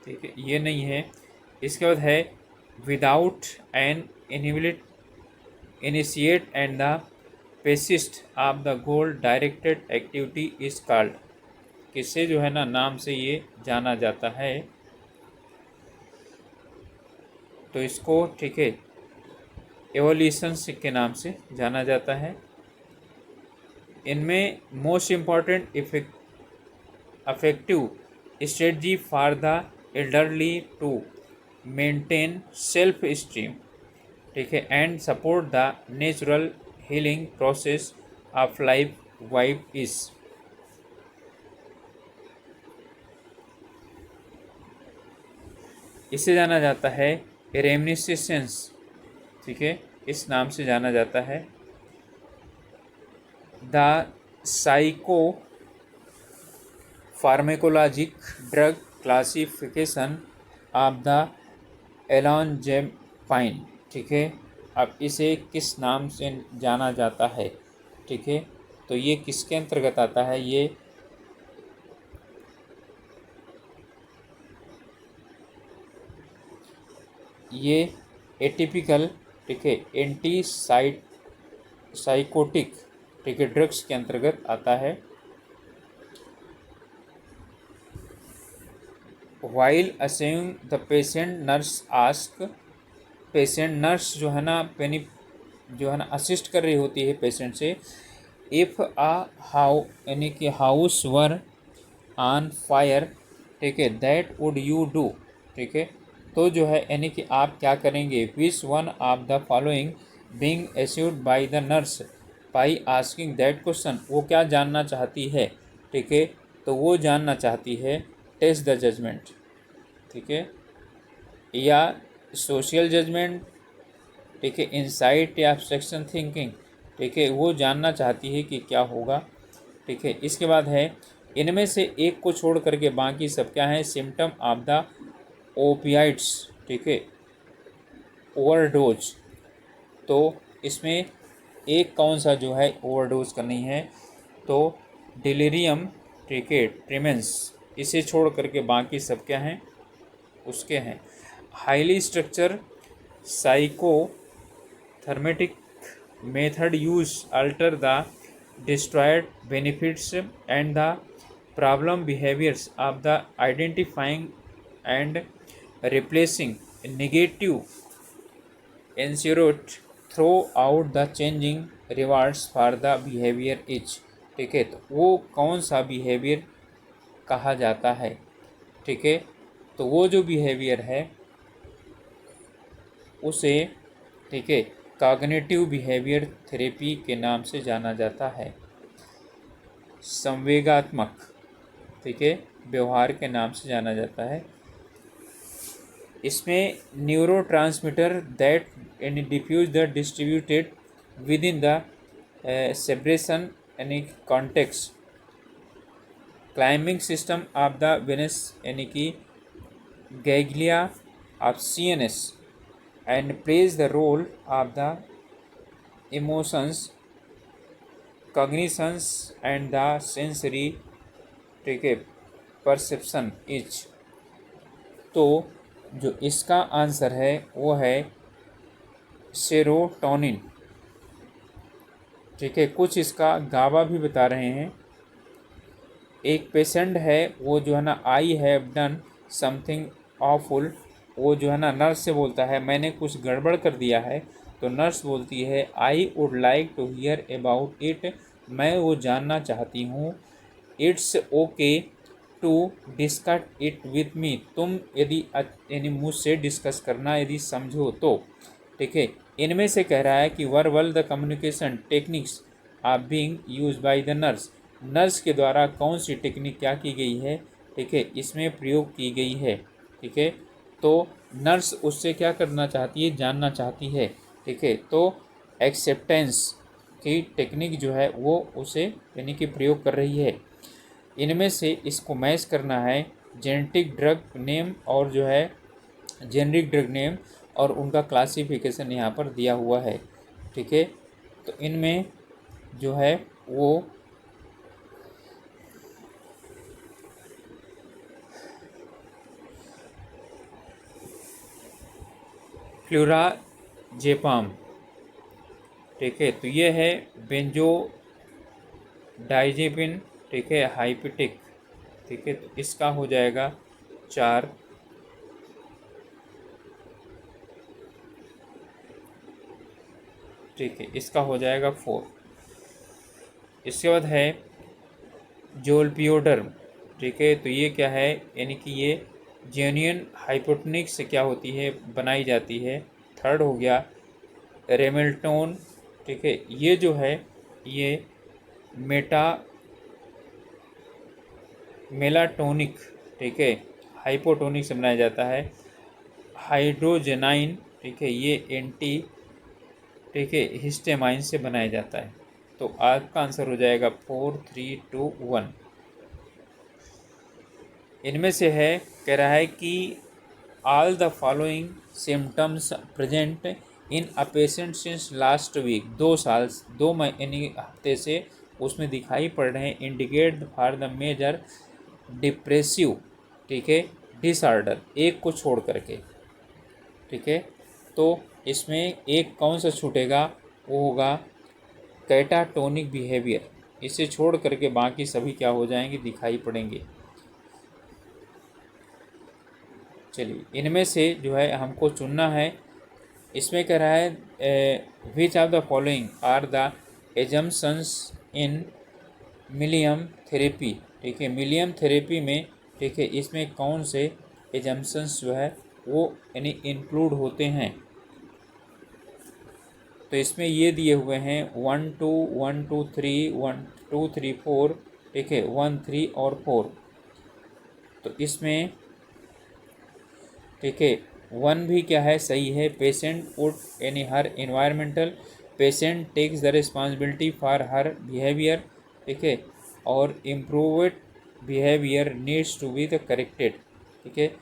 ठीक है, ये नहीं है। इसके बाद है without an initiate and the bassist of the goal directed activity is called, किससे जो है ना नाम से ये जाना जाता है, तो इसको ठीक है एवोल्यूशंस के नाम से जाना जाता है। इनमें most important effective strategy for the elderly to maintain self esteem, ठीक है, and support the natural healing process of life wife is, इसे जाना जाता है रेमनिसेंस, ठीक है, इस नाम से जाना जाता है। The psychopharmacologic drug classification of the olanzapine, ठीक है, अब इसे किस नाम से जाना जाता है, ठीक है, तो ये किसके अंतर्गत आता है, ये एटिपिकल, ठीक है, एंटी साइकोटिक, ठीक है, ड्रग्स के अंतर्गत आता है। While assessing the patient nurse ask, patient nurse जो है ना जो है ना असिस्ट कर रही होती है पेशेंट से, इफ़ यानी कि हाउस वर ऑन फायर, ठीक है, दैट वुड यू डू, ठीक है, तो जो है यानी कि आप क्या करेंगे, which one of the following being assured by the nurse by asking that question, वो क्या जानना चाहती है, ठीक है, तो वो जानना चाहती है टेस्ट द जजमेंट, ठीक है, या सोशल जजमेंट, ठीक है, इंसाइट या एब्स्ट्रैक्शन थिंकिंग, ठीक है, वो जानना चाहती है कि क्या होगा, ठीक है। इसके बाद है इनमें से एक को छोड़ करके बाकी सब क्या है, सिम्टम ऑफ द ओपियाइड्स, ठीक है, ओवरडोज, तो इसमें एक कौन सा जो है ओवरडोज करनी है, तो डिलीरियम, ठीक है, ट्रेमेंस, इसे छोड़ करके बाकी सब क्या हैं, उसके हैं। Highly structure psychotherapeutic method use alter the destroyed benefits and the problem behaviours of the identifying and replacing negative inaccurate throughout the changing rewards for the behaviour each, ठीक है, तो वो कौन सा बिहेवियर कहा जाता है, ठीक है, तो वो जो बिहेवियर है उसे, ठीक है, कॉग्निटिव बिहेवियर थेरेपी के नाम से जाना जाता है। संवेगात्मक, ठीक है, व्यवहार के नाम से जाना जाता है। इसमें neurotransmitter that diffuse the distributed with in the cerebrum यानी context, climbing system of the venous यानी कि ganglia of CNS and plays the role of the emotions, cognitions and the sensory, ठीक है, परसेप्शन इच, तो जो इसका answer है वो है सेरोटोनिन, ठीक है, कुछ इसका गावा भी बता रहे हैं। एक पेशेंट है वो जो है ना I have done something awful, वो जो है ना नर्स से बोलता है मैंने कुछ गड़बड़ कर दिया है, तो नर्स बोलती है I would like to hear about it, मैं वो जानना चाहती हूँ, it's okay to discuss it with me, तुम यदि यानी मुझसे डिस्कस करना यदि समझो तो, ठीक है। इनमें से कह रहा है कि verbal the communication techniques are being use by the nurse, nurse के द्वारा कौन सी टेक्निक क्या की गई है, ठीक है, इसमें प्रयोग की गई है, ठीक है, तो नर्स उससे क्या करना चाहती है, जानना चाहती है, ठीक है, तो एक्सेप्टेंस की टेक्निक जो है वो उसे यानी कि प्रयोग कर रही है। इनमें से इसको मैच करना है जेनेटिक ड्रग नेम और जो है जेनरिक ड्रग नेम, और उनका क्लासिफिकेशन यहाँ पर दिया हुआ है, ठीक है, तो इनमें जो है वो फ्लोराजेपाम, ठीक है। तो ये है बेंजो डाइजेपिन, ठीक है, हाइपिटिक, ठीक है। तो इसका हो जाएगा 4, ठीक है, इसका हो जाएगा 4। इसके बाद है जोलपियोडर्म, ठीक है। तो ये क्या है, यानी कि ये जेन्युइन हाइपोटोनिक से क्या होती है, बनाई जाती है। थर्ड हो गया रेमिल्टोन, ठीक है। ये जो है ये मेटा मेलाटोनिक, ठीक है, हाइपोटोनिक से बनाया जाता है। हाइड्रोजेनाइन, ठीक है, ये एंटी, ठीक है, हिस्टेमाइन से बनाया जाता है। तो आपका आंसर हो जाएगा 4, 3, 2, 1। इनमें से है, कह रहा है कि all the following symptoms present in a patient since last week, 2 साल 2 महीने हफ्ते से उसमें दिखाई पड़ रहे हैं। Indicate for the major depressive, ठीक है, डिसऑर्डर, एक को छोड़ करके, ठीक है। तो इसमें एक कौन सा छूटेगा, वो होगा कैटाटोनिक बिहेवियर। इसे छोड़ करके बाकी सभी क्या हो जाएंगे, दिखाई पड़ेंगे। चलिए, इनमें से जो है हमको चुनना है। इसमें कह रहा है which of the following are the assumptions in milieu therapy, ठीक है, मिलियम थेरेपी में, ठीक है, इसमें कौन से एजम्पशंस जो है वो यानी इंक्लूड होते हैं। तो इसमें ये दिए हुए हैं 1, 2, 1, 2, 3, 1, 2, 3, 4, ठीक है, 1, 3 और 4। तो इसमें, ठीक है, 1 भी क्या है, सही है। पेशेंट वुड यानी her environmental, patient takes the responsibility for her behaviour, ठीक है, और improved behaviour needs to be the corrected, ठीक है।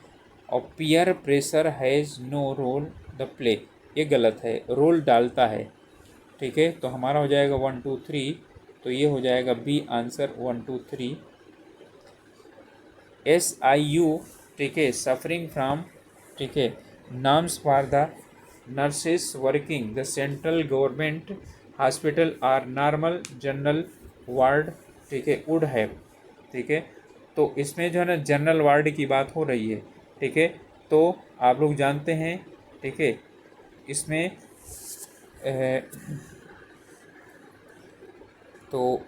और peer pressure has no role the play, ये गलत है, रोल डालता है, ठीक है। तो हमारा हो जाएगा 1, 2, 3। तो ये हो जाएगा बी आंसर, 1, 2, 3। SIU, ठीक है, सफरिंग फ्राम, ठीक है, norms for the nurses working the central government hospital are normal general ward, ठीक है, वुड हैव, ठीक है। तो इसमें जो है ना जनरल वार्ड की बात हो रही है, ठीक है। तो आप लोग जानते हैं, ठीक है, इसमें तो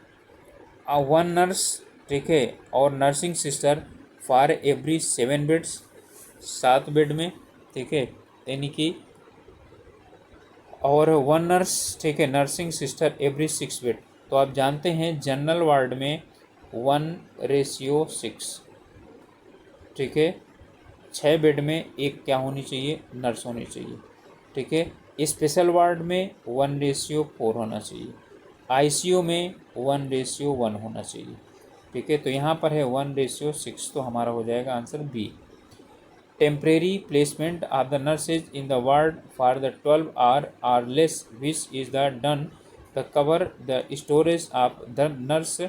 1 नर्स, ठीक है, और nursing sister for every 7 beds, 7 bed में, ठीक है, यानी कि, और 1 नर्स, ठीक है, नर्सिंग सिस्टर एवरी 6 बेड। तो आप जानते हैं जनरल वार्ड में 1:6, ठीक है, 6 बेड में एक क्या होनी चाहिए, नर्स होनी चाहिए, ठीक है। स्पेशल वार्ड में 1:4 होना चाहिए। ICU में 1:1 होना चाहिए, ठीक है। तो यहाँ पर है 1:6, तो हमारा हो जाएगा answer B. Temporary placement of the nurses in the ward for the 12 hour are less which is the done the cover the storage of the nurse,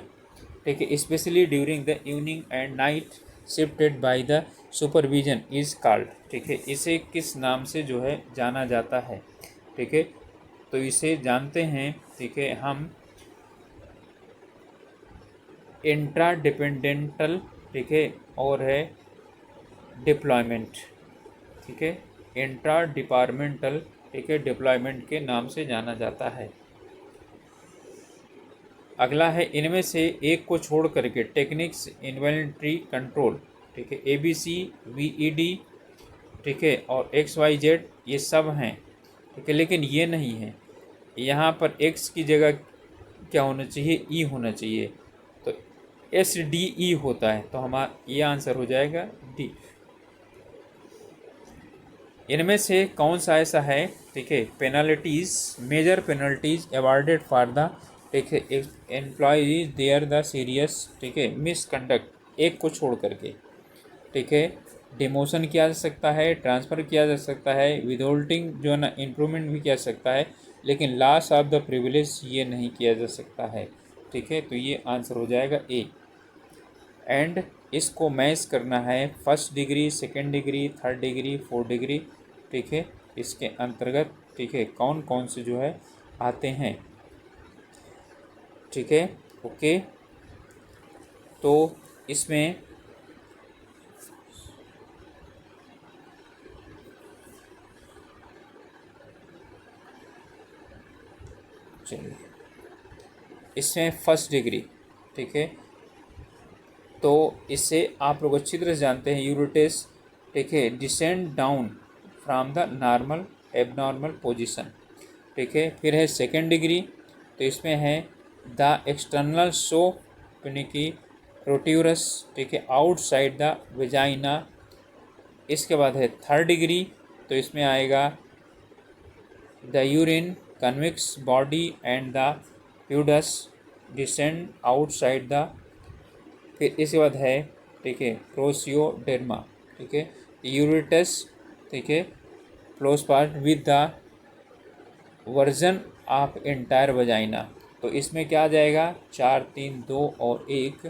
ठीक है, specially during the evening and night shifted by the supervision is called, ठीक है। इसे किस नाम से जो है जाना जाता है, ठीक है। तो इसे जानते हैं, ठीक है, हम इंट्रा डिपेंडेंटल, ठीक है, और है डिप्लॉयमेंट, ठीक है, इंट्रा डिपार्टमेंटल, ठीक है, डिप्लॉयमेंट के नाम से जाना जाता है। अगला है, इनमें से एक को छोड़ करके टेक्निक्स इन्वेंट्री कंट्रोल, ठीक है, ABC, VED, ठीक है, और XYZ, ये सब हैं, ठीक है, लेकिन ये नहीं है। यहाँ पर X की जगह क्या होना चाहिए, E होना चाहिए। तो SDE होता है, तो हमारा ये आंसर हो जाएगा डी। इनमें से कौन सा ऐसा है, ठीक है, penalties, major penalties awarded for the, ठीक है, एम्प्लॉयज देयर द सीरियस, ठीक है, मिसकंडक्ट, एक को छोड़ करके, ठीक है। डिमोशन किया जा सकता है, ट्रांसफ़र किया जा सकता है, विदहोल्डिंग जो है ना इंप्रूवमेंट भी किया जा सकता है, लेकिन लॉस ऑफ द प्रिविलेज ये नहीं किया जा सकता है, ठीक है। तो ये आंसर हो जाएगा ए। एंड इसको मैच करना है 1st degree, 2nd degree, 3rd degree, 4th degree, ठीक है, इसके अंतर्गत, ठीक है, कौन कौन से जो है आते हैं। ठीक है, ओके। तो इसमें चलिए, इसमें फर्स्ट डिग्री, ठीक है, तो इससे आप लोग अच्छी तरह से जानते हैं यूरोटेस, ठीक है, descend down from the normal abnormal position. ठीक है, फिर है सेकेंड डिग्री, तो इसमें है द एक्सटर्नल शो यानी कि प्रोट्यूरस, ठीक है, आउटसाइड द वेजाइना। इसके बाद है थर्ड डिग्री, तो इसमें आएगा the urine convex body and the प्यूडस डिसेंड आउटसाइड द। फिर इसके बाद है, ठीक है, प्रोसियोडर्मा, ठीक है, यूरेटस, ठीक है, close part with the version of entire vagina. तो इसमें क्या आ जाएगा, 4 3 2 और 1,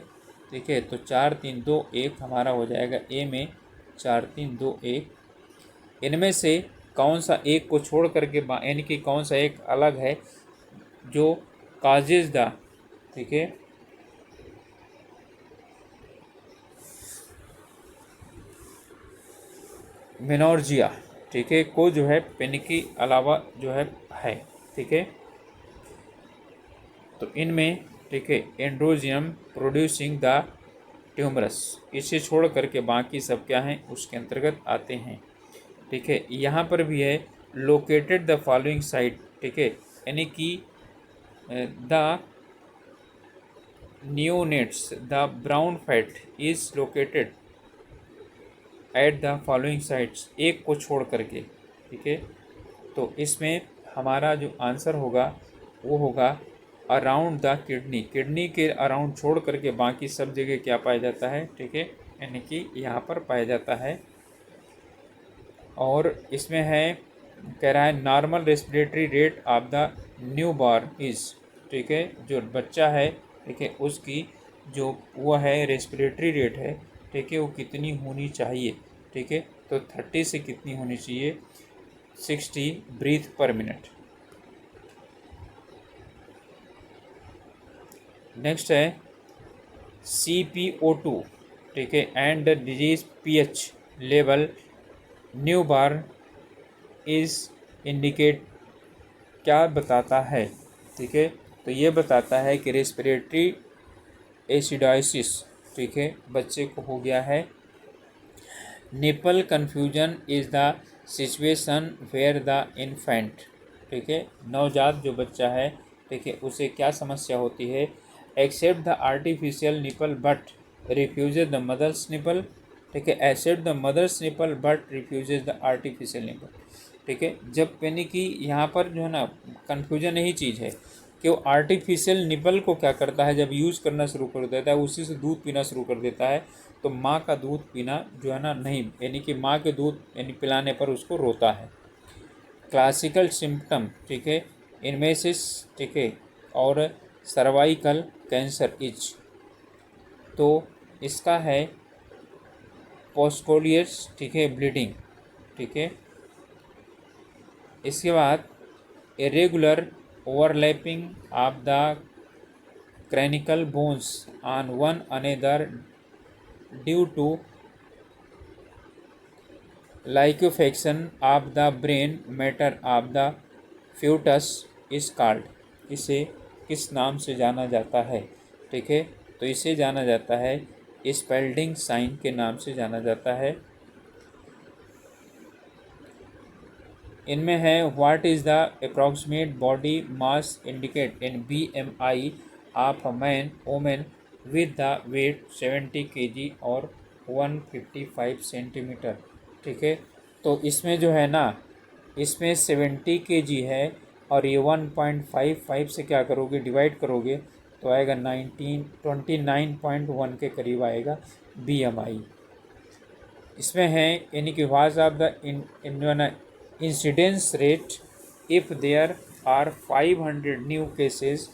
ठीक है, तो 4 3 2 1 हमारा हो जाएगा ए में 4 3 2 1। इनमें से कौन सा एक को छोड़ करके यानी कि कौन सा एक अलग है जो काजेज द, ठीक है, मेनोर्जिया, ठीक है, को जो है पेन के अलावा जो है, ठीक है। तो इनमें, ठीक है, एंड्रोजियम प्रोड्यूसिंग द ट्यूमरस, इसे छोड़ करके बाकी सब क्या हैं उसके अंतर्गत आते हैं। ठीक है, यहाँ पर भी है लोकेटेड द फॉलोइंग साइट, ठीक है, यानी कि the neonates the brown fat is located at the following sites, एक को छोड़ करके। ठीक है, तो इसमें हमारा जो आंसर होगा वो होगा अराउंड द किडनी, किडनी के अराउंड छोड़ करके बाकी सब जगह क्या पाया जाता है, ठीक है, यानी कि यहाँ पर पाया जाता है। और इसमें है, कह रहा है normal respiratory rate of the new born is, ठीक है, जो बच्चा है, ठीक है, उसकी जो वो है रेस्पिरेटरी रेट है, ठीक है, वो कितनी होनी चाहिए। ठीक है, तो 30 से कितनी होनी चाहिए, 60 ब्रीथ पर मिनट। नेक्स्ट है CPO2, ठीक है, and the disease pH level new bar is indicate, क्या बताता है। ठीक है, तो ये बताता है कि रेस्पिरेटरी एसिडोसिस, ठीक है, बच्चे को हो गया है। Nipple confusion is the situation where the infant, ठीक है, नवजात जो बच्चा है, ठीक है, उसे क्या समस्या होती है, accept the artificial nipple but refuses the mother's nipple, ठीक है, accept the mother's nipple but refuses the artificial nipple. ठीक है, जब यानी कि यहाँ पर जो है ना कन्फ्यूजन यही चीज़ है कि वो आर्टिफिशियल निपल को क्या करता है, जब यूज़ करना शुरू कर देता है उसी से दूध पीना शुरू कर देता है, तो माँ का दूध पीना जो है ना नहीं, यानी कि माँ के दूध यानी पिलाने पर उसको रोता है। क्लासिकल सिम्पटम, ठीक है, इनमेसिस, ठीक है, और सर्वाइकल कैंसर इज, तो इसका है पोस्कोलियस, ठीक है, ब्लीडिंग। ठीक है, इसके बाद irregular overlapping of the cranial bones on one another due to liquefaction of the brain matter of the foetus is called, इसे किस नाम से जाना जाता है। ठीक है, तो इसे जाना जाता है स्पेल्डिंग साइन के नाम से जाना जाता है। इनमें है what is the approximate body mass indicate in BMI of a man women with the weight 70 kg और 155 सेंटीमीटर। ठीक है, तो इसमें जो है ना, इसमें 70 kg है और ये 1.55 से क्या करोगे डिवाइड करोगे तो आएगा 29.1 के करीब आएगा BMI। इसमें है यानी कि was of the incidence rate if there are 500 new cases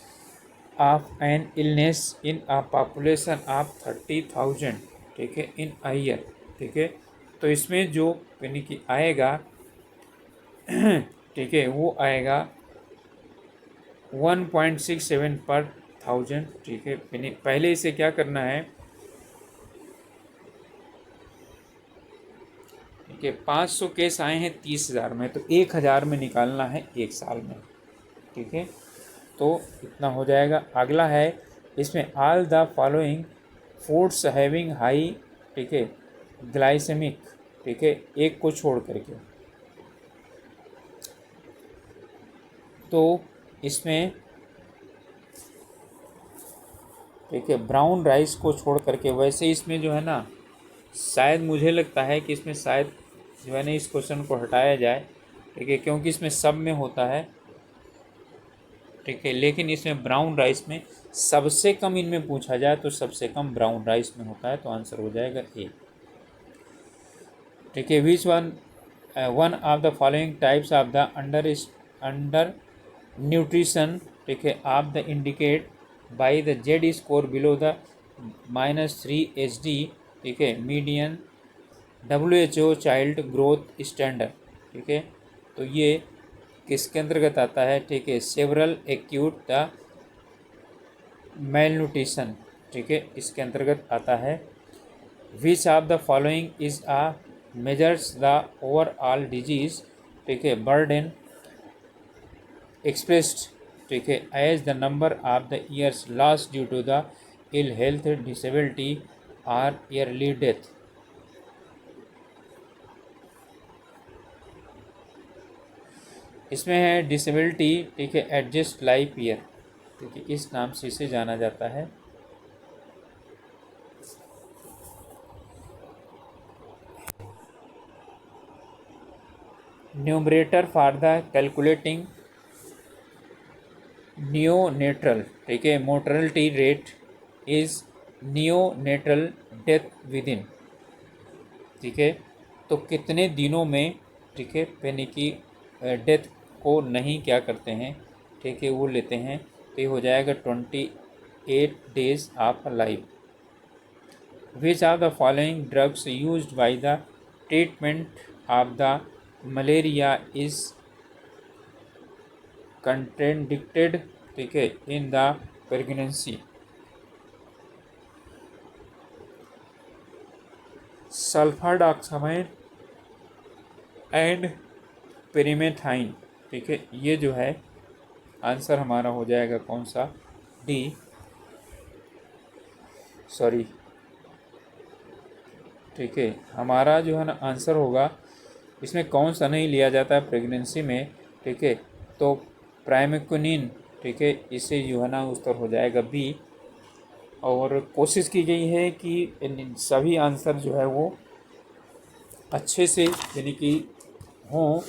of an illness in a population of 30,000, ठीक है, इन अ ईयर। ठीक है, तो इसमें जो यानी कि आएगा ठीक है, वो आएगा 1.67 पर 1000, ठीक है। पहले इसे क्या करना है, ठीक है। 500 केस आए हैं 30,000 में, तो 1,000 में निकालना है 1 साल में, ठीक है। तो इतना हो जाएगा। अगला है इसमें all the following foods having high, ठीक है, ग्लाइसेमिक, ठीक है, एक को छोड़ करके। तो इसमें, ठीक है, ब्राउन राइस को छोड़ करके, वैसे इसमें जो है ना, शायद मुझे लगता है कि इसमें शायद जो है ना इस क्वेश्चन को हटाया जाए, ठीक है, क्योंकि इसमें सब में होता है, ठीक है। लेकिन इसमें ब्राउन राइस में सबसे कम इनमें पूछा जाए तो सबसे कम ब्राउन राइस में होता है, तो आंसर हो जाएगा ए, ठीक है। Which one of the following types of the under nutrition, ठीक है, of the indicate by the Z score below the -3 HD, ठीक है, median WHO child growth standard, ठीक है। तो ये किसके अंतर्गत आता है, ठीक है, सेवरल एक्यूट द मेलन्यूट्रिशन, ठीक है, इसके अंतर्गत आता है। Which of the following is a measures the overall disease, ठीक है, बर्डन एक्सप्रेस्ड, ठीक है, as the number of the years lost due to the ill health, disability और ईयरली डेथ। इसमें है डिसेबिलिटी, ठीक है, एडजस्ट लाइफ ईयर, ठीक है, इस नाम से इसे जाना जाता है। Numerator for the calculating neonatal, ठीक है, mortality rate is neonatal death within, ठीक है। तो कितने दिनों में, ठीक है, यानी कि डेथ को नहीं क्या करते हैं, ठीक है, वो लेते हैं, तो ये हो जाएगा 28 days of life. Which are the following drugs used by the treatment of the malaria is contraindicated, ठीक है, in the pregnancy. Sulphur dioxide and pyrimethamine, ठीक है, ये जो है आंसर हमारा हो जाएगा कौन सा, डी, सॉरी, ठीक है, हमारा जो है ना आंसर होगा, इसमें कौन सा नहीं लिया जाता है प्रेगनेंसी में, ठीक है, तो प्राइमेक्विनिन, ठीक है, इसे जो है ना उत्तर हो जाएगा बी। और कोशिश की गई है कि सभी आंसर जो है वो अच्छे से यानी कि हों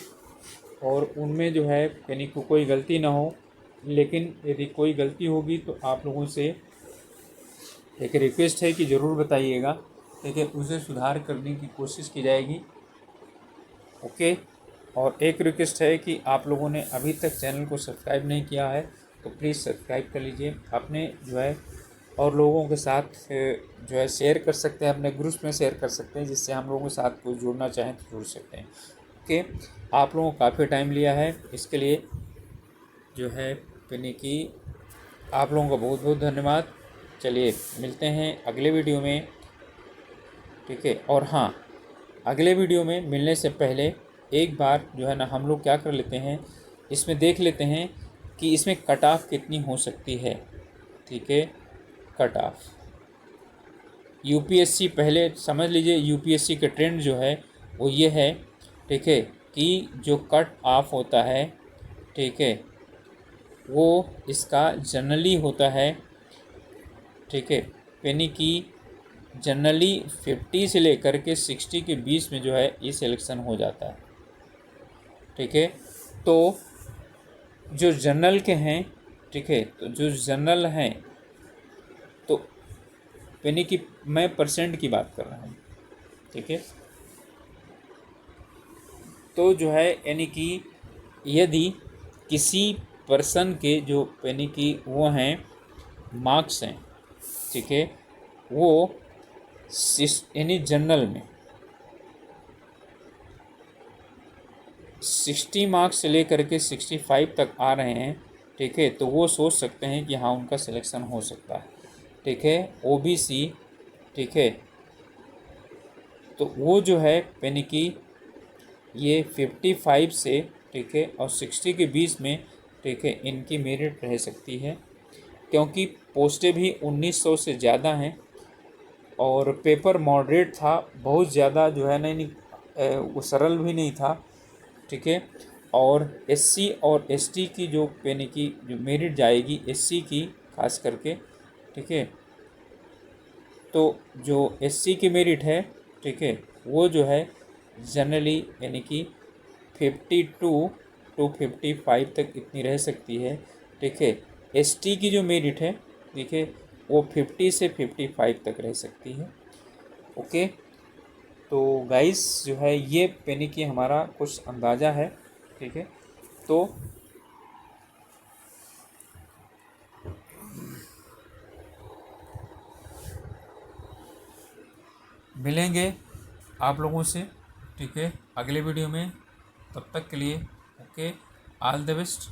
और उनमें जो है यानी कि कोई गलती ना हो, लेकिन यदि कोई गलती होगी तो आप लोगों से एक रिक्वेस्ट है कि ज़रूर बताइएगा, ठीक है, उसे सुधार करने की कोशिश की जाएगी, ओके। और एक रिक्वेस्ट है कि आप लोगों ने अभी तक चैनल को सब्सक्राइब नहीं किया है तो प्लीज़ सब्सक्राइब कर लीजिए। अपने जो है और लोगों के साथ जो है शेयर कर सकते हैं, अपने ग्रुप्स में शेयर कर सकते हैं, जिससे हम लोगों के साथ कोई जुड़ना चाहें तो जुड़ सकते हैं, ओके। आप लोगों को काफ़ी टाइम लिया है, इसके लिए जो है यानी कि आप लोगों का बहुत बहुत धन्यवाद। चलिए मिलते हैं अगले वीडियो में, ठीक है। और हाँ, अगले वीडियो में मिलने से पहले एक बार जो है ना हम लोग क्या कर लेते हैं, इसमें देख लेते हैं कि इसमें कट ऑफ कितनी हो सकती है, ठीक है। कट ऑफ यूपीएससी, पहले समझ लीजिए यूपीएससी का ट्रेंड जो है वो ये है, ठीक है, कि जो कट ऑफ होता है, ठीक है, वो इसका जनरली होता है, ठीक है, यानी कि जनरली 50 से लेकर के 60 के बीच में जो है ये सिलेक्शन हो जाता है, ठीक है। तो जो जनरल के हैं, ठीक है, तो जो जनरल हैं तो यानी कि मैं परसेंट की बात कर रहा हूँ, ठीक है। तो जो है यानी कि यदि किसी पर्सन के जो यानी कि वो हैं मार्क्स हैं, ठीक है, वो यानी जनरल में 60 मार्क्स से लेकर के 65 तक आ रहे हैं, ठीक है, तो वो सोच सकते हैं कि हाँ उनका सिलेक्शन हो सकता है। ठीक है, ओबीसी, ठीक है, तो वो जो है यानी कि ये 55 से, ठीक है, और 60 के बीच में, ठीक है, इनकी मेरिट रह सकती है, क्योंकि पोस्टें भी 1900 से ज़्यादा हैं और पेपर मॉडरेट था, बहुत ज़्यादा जो है नहीं, वो सरल भी नहीं था। ठीक है, और एससी और एसटी की जो यानी कि जो मेरिट जाएगी एससी की खास करके, ठीक है, तो जो एससी की मेरिट है, ठीक है, वो जो है जनरली यानी कि 52 टू 55 तक इतनी रह सकती है। ठीक है, एसटी की जो मेरिट है, ठीक है, वो 50 से 55 तक रह सकती है। ओके, तो गाइस जो है ये यानी कि हमारा कुछ अंदाज़ा है। ठीक है, तो मिलेंगे आप लोगों से, ठीक है, अगले वीडियो में। तब तक के लिए ओके, ऑल द बेस्ट।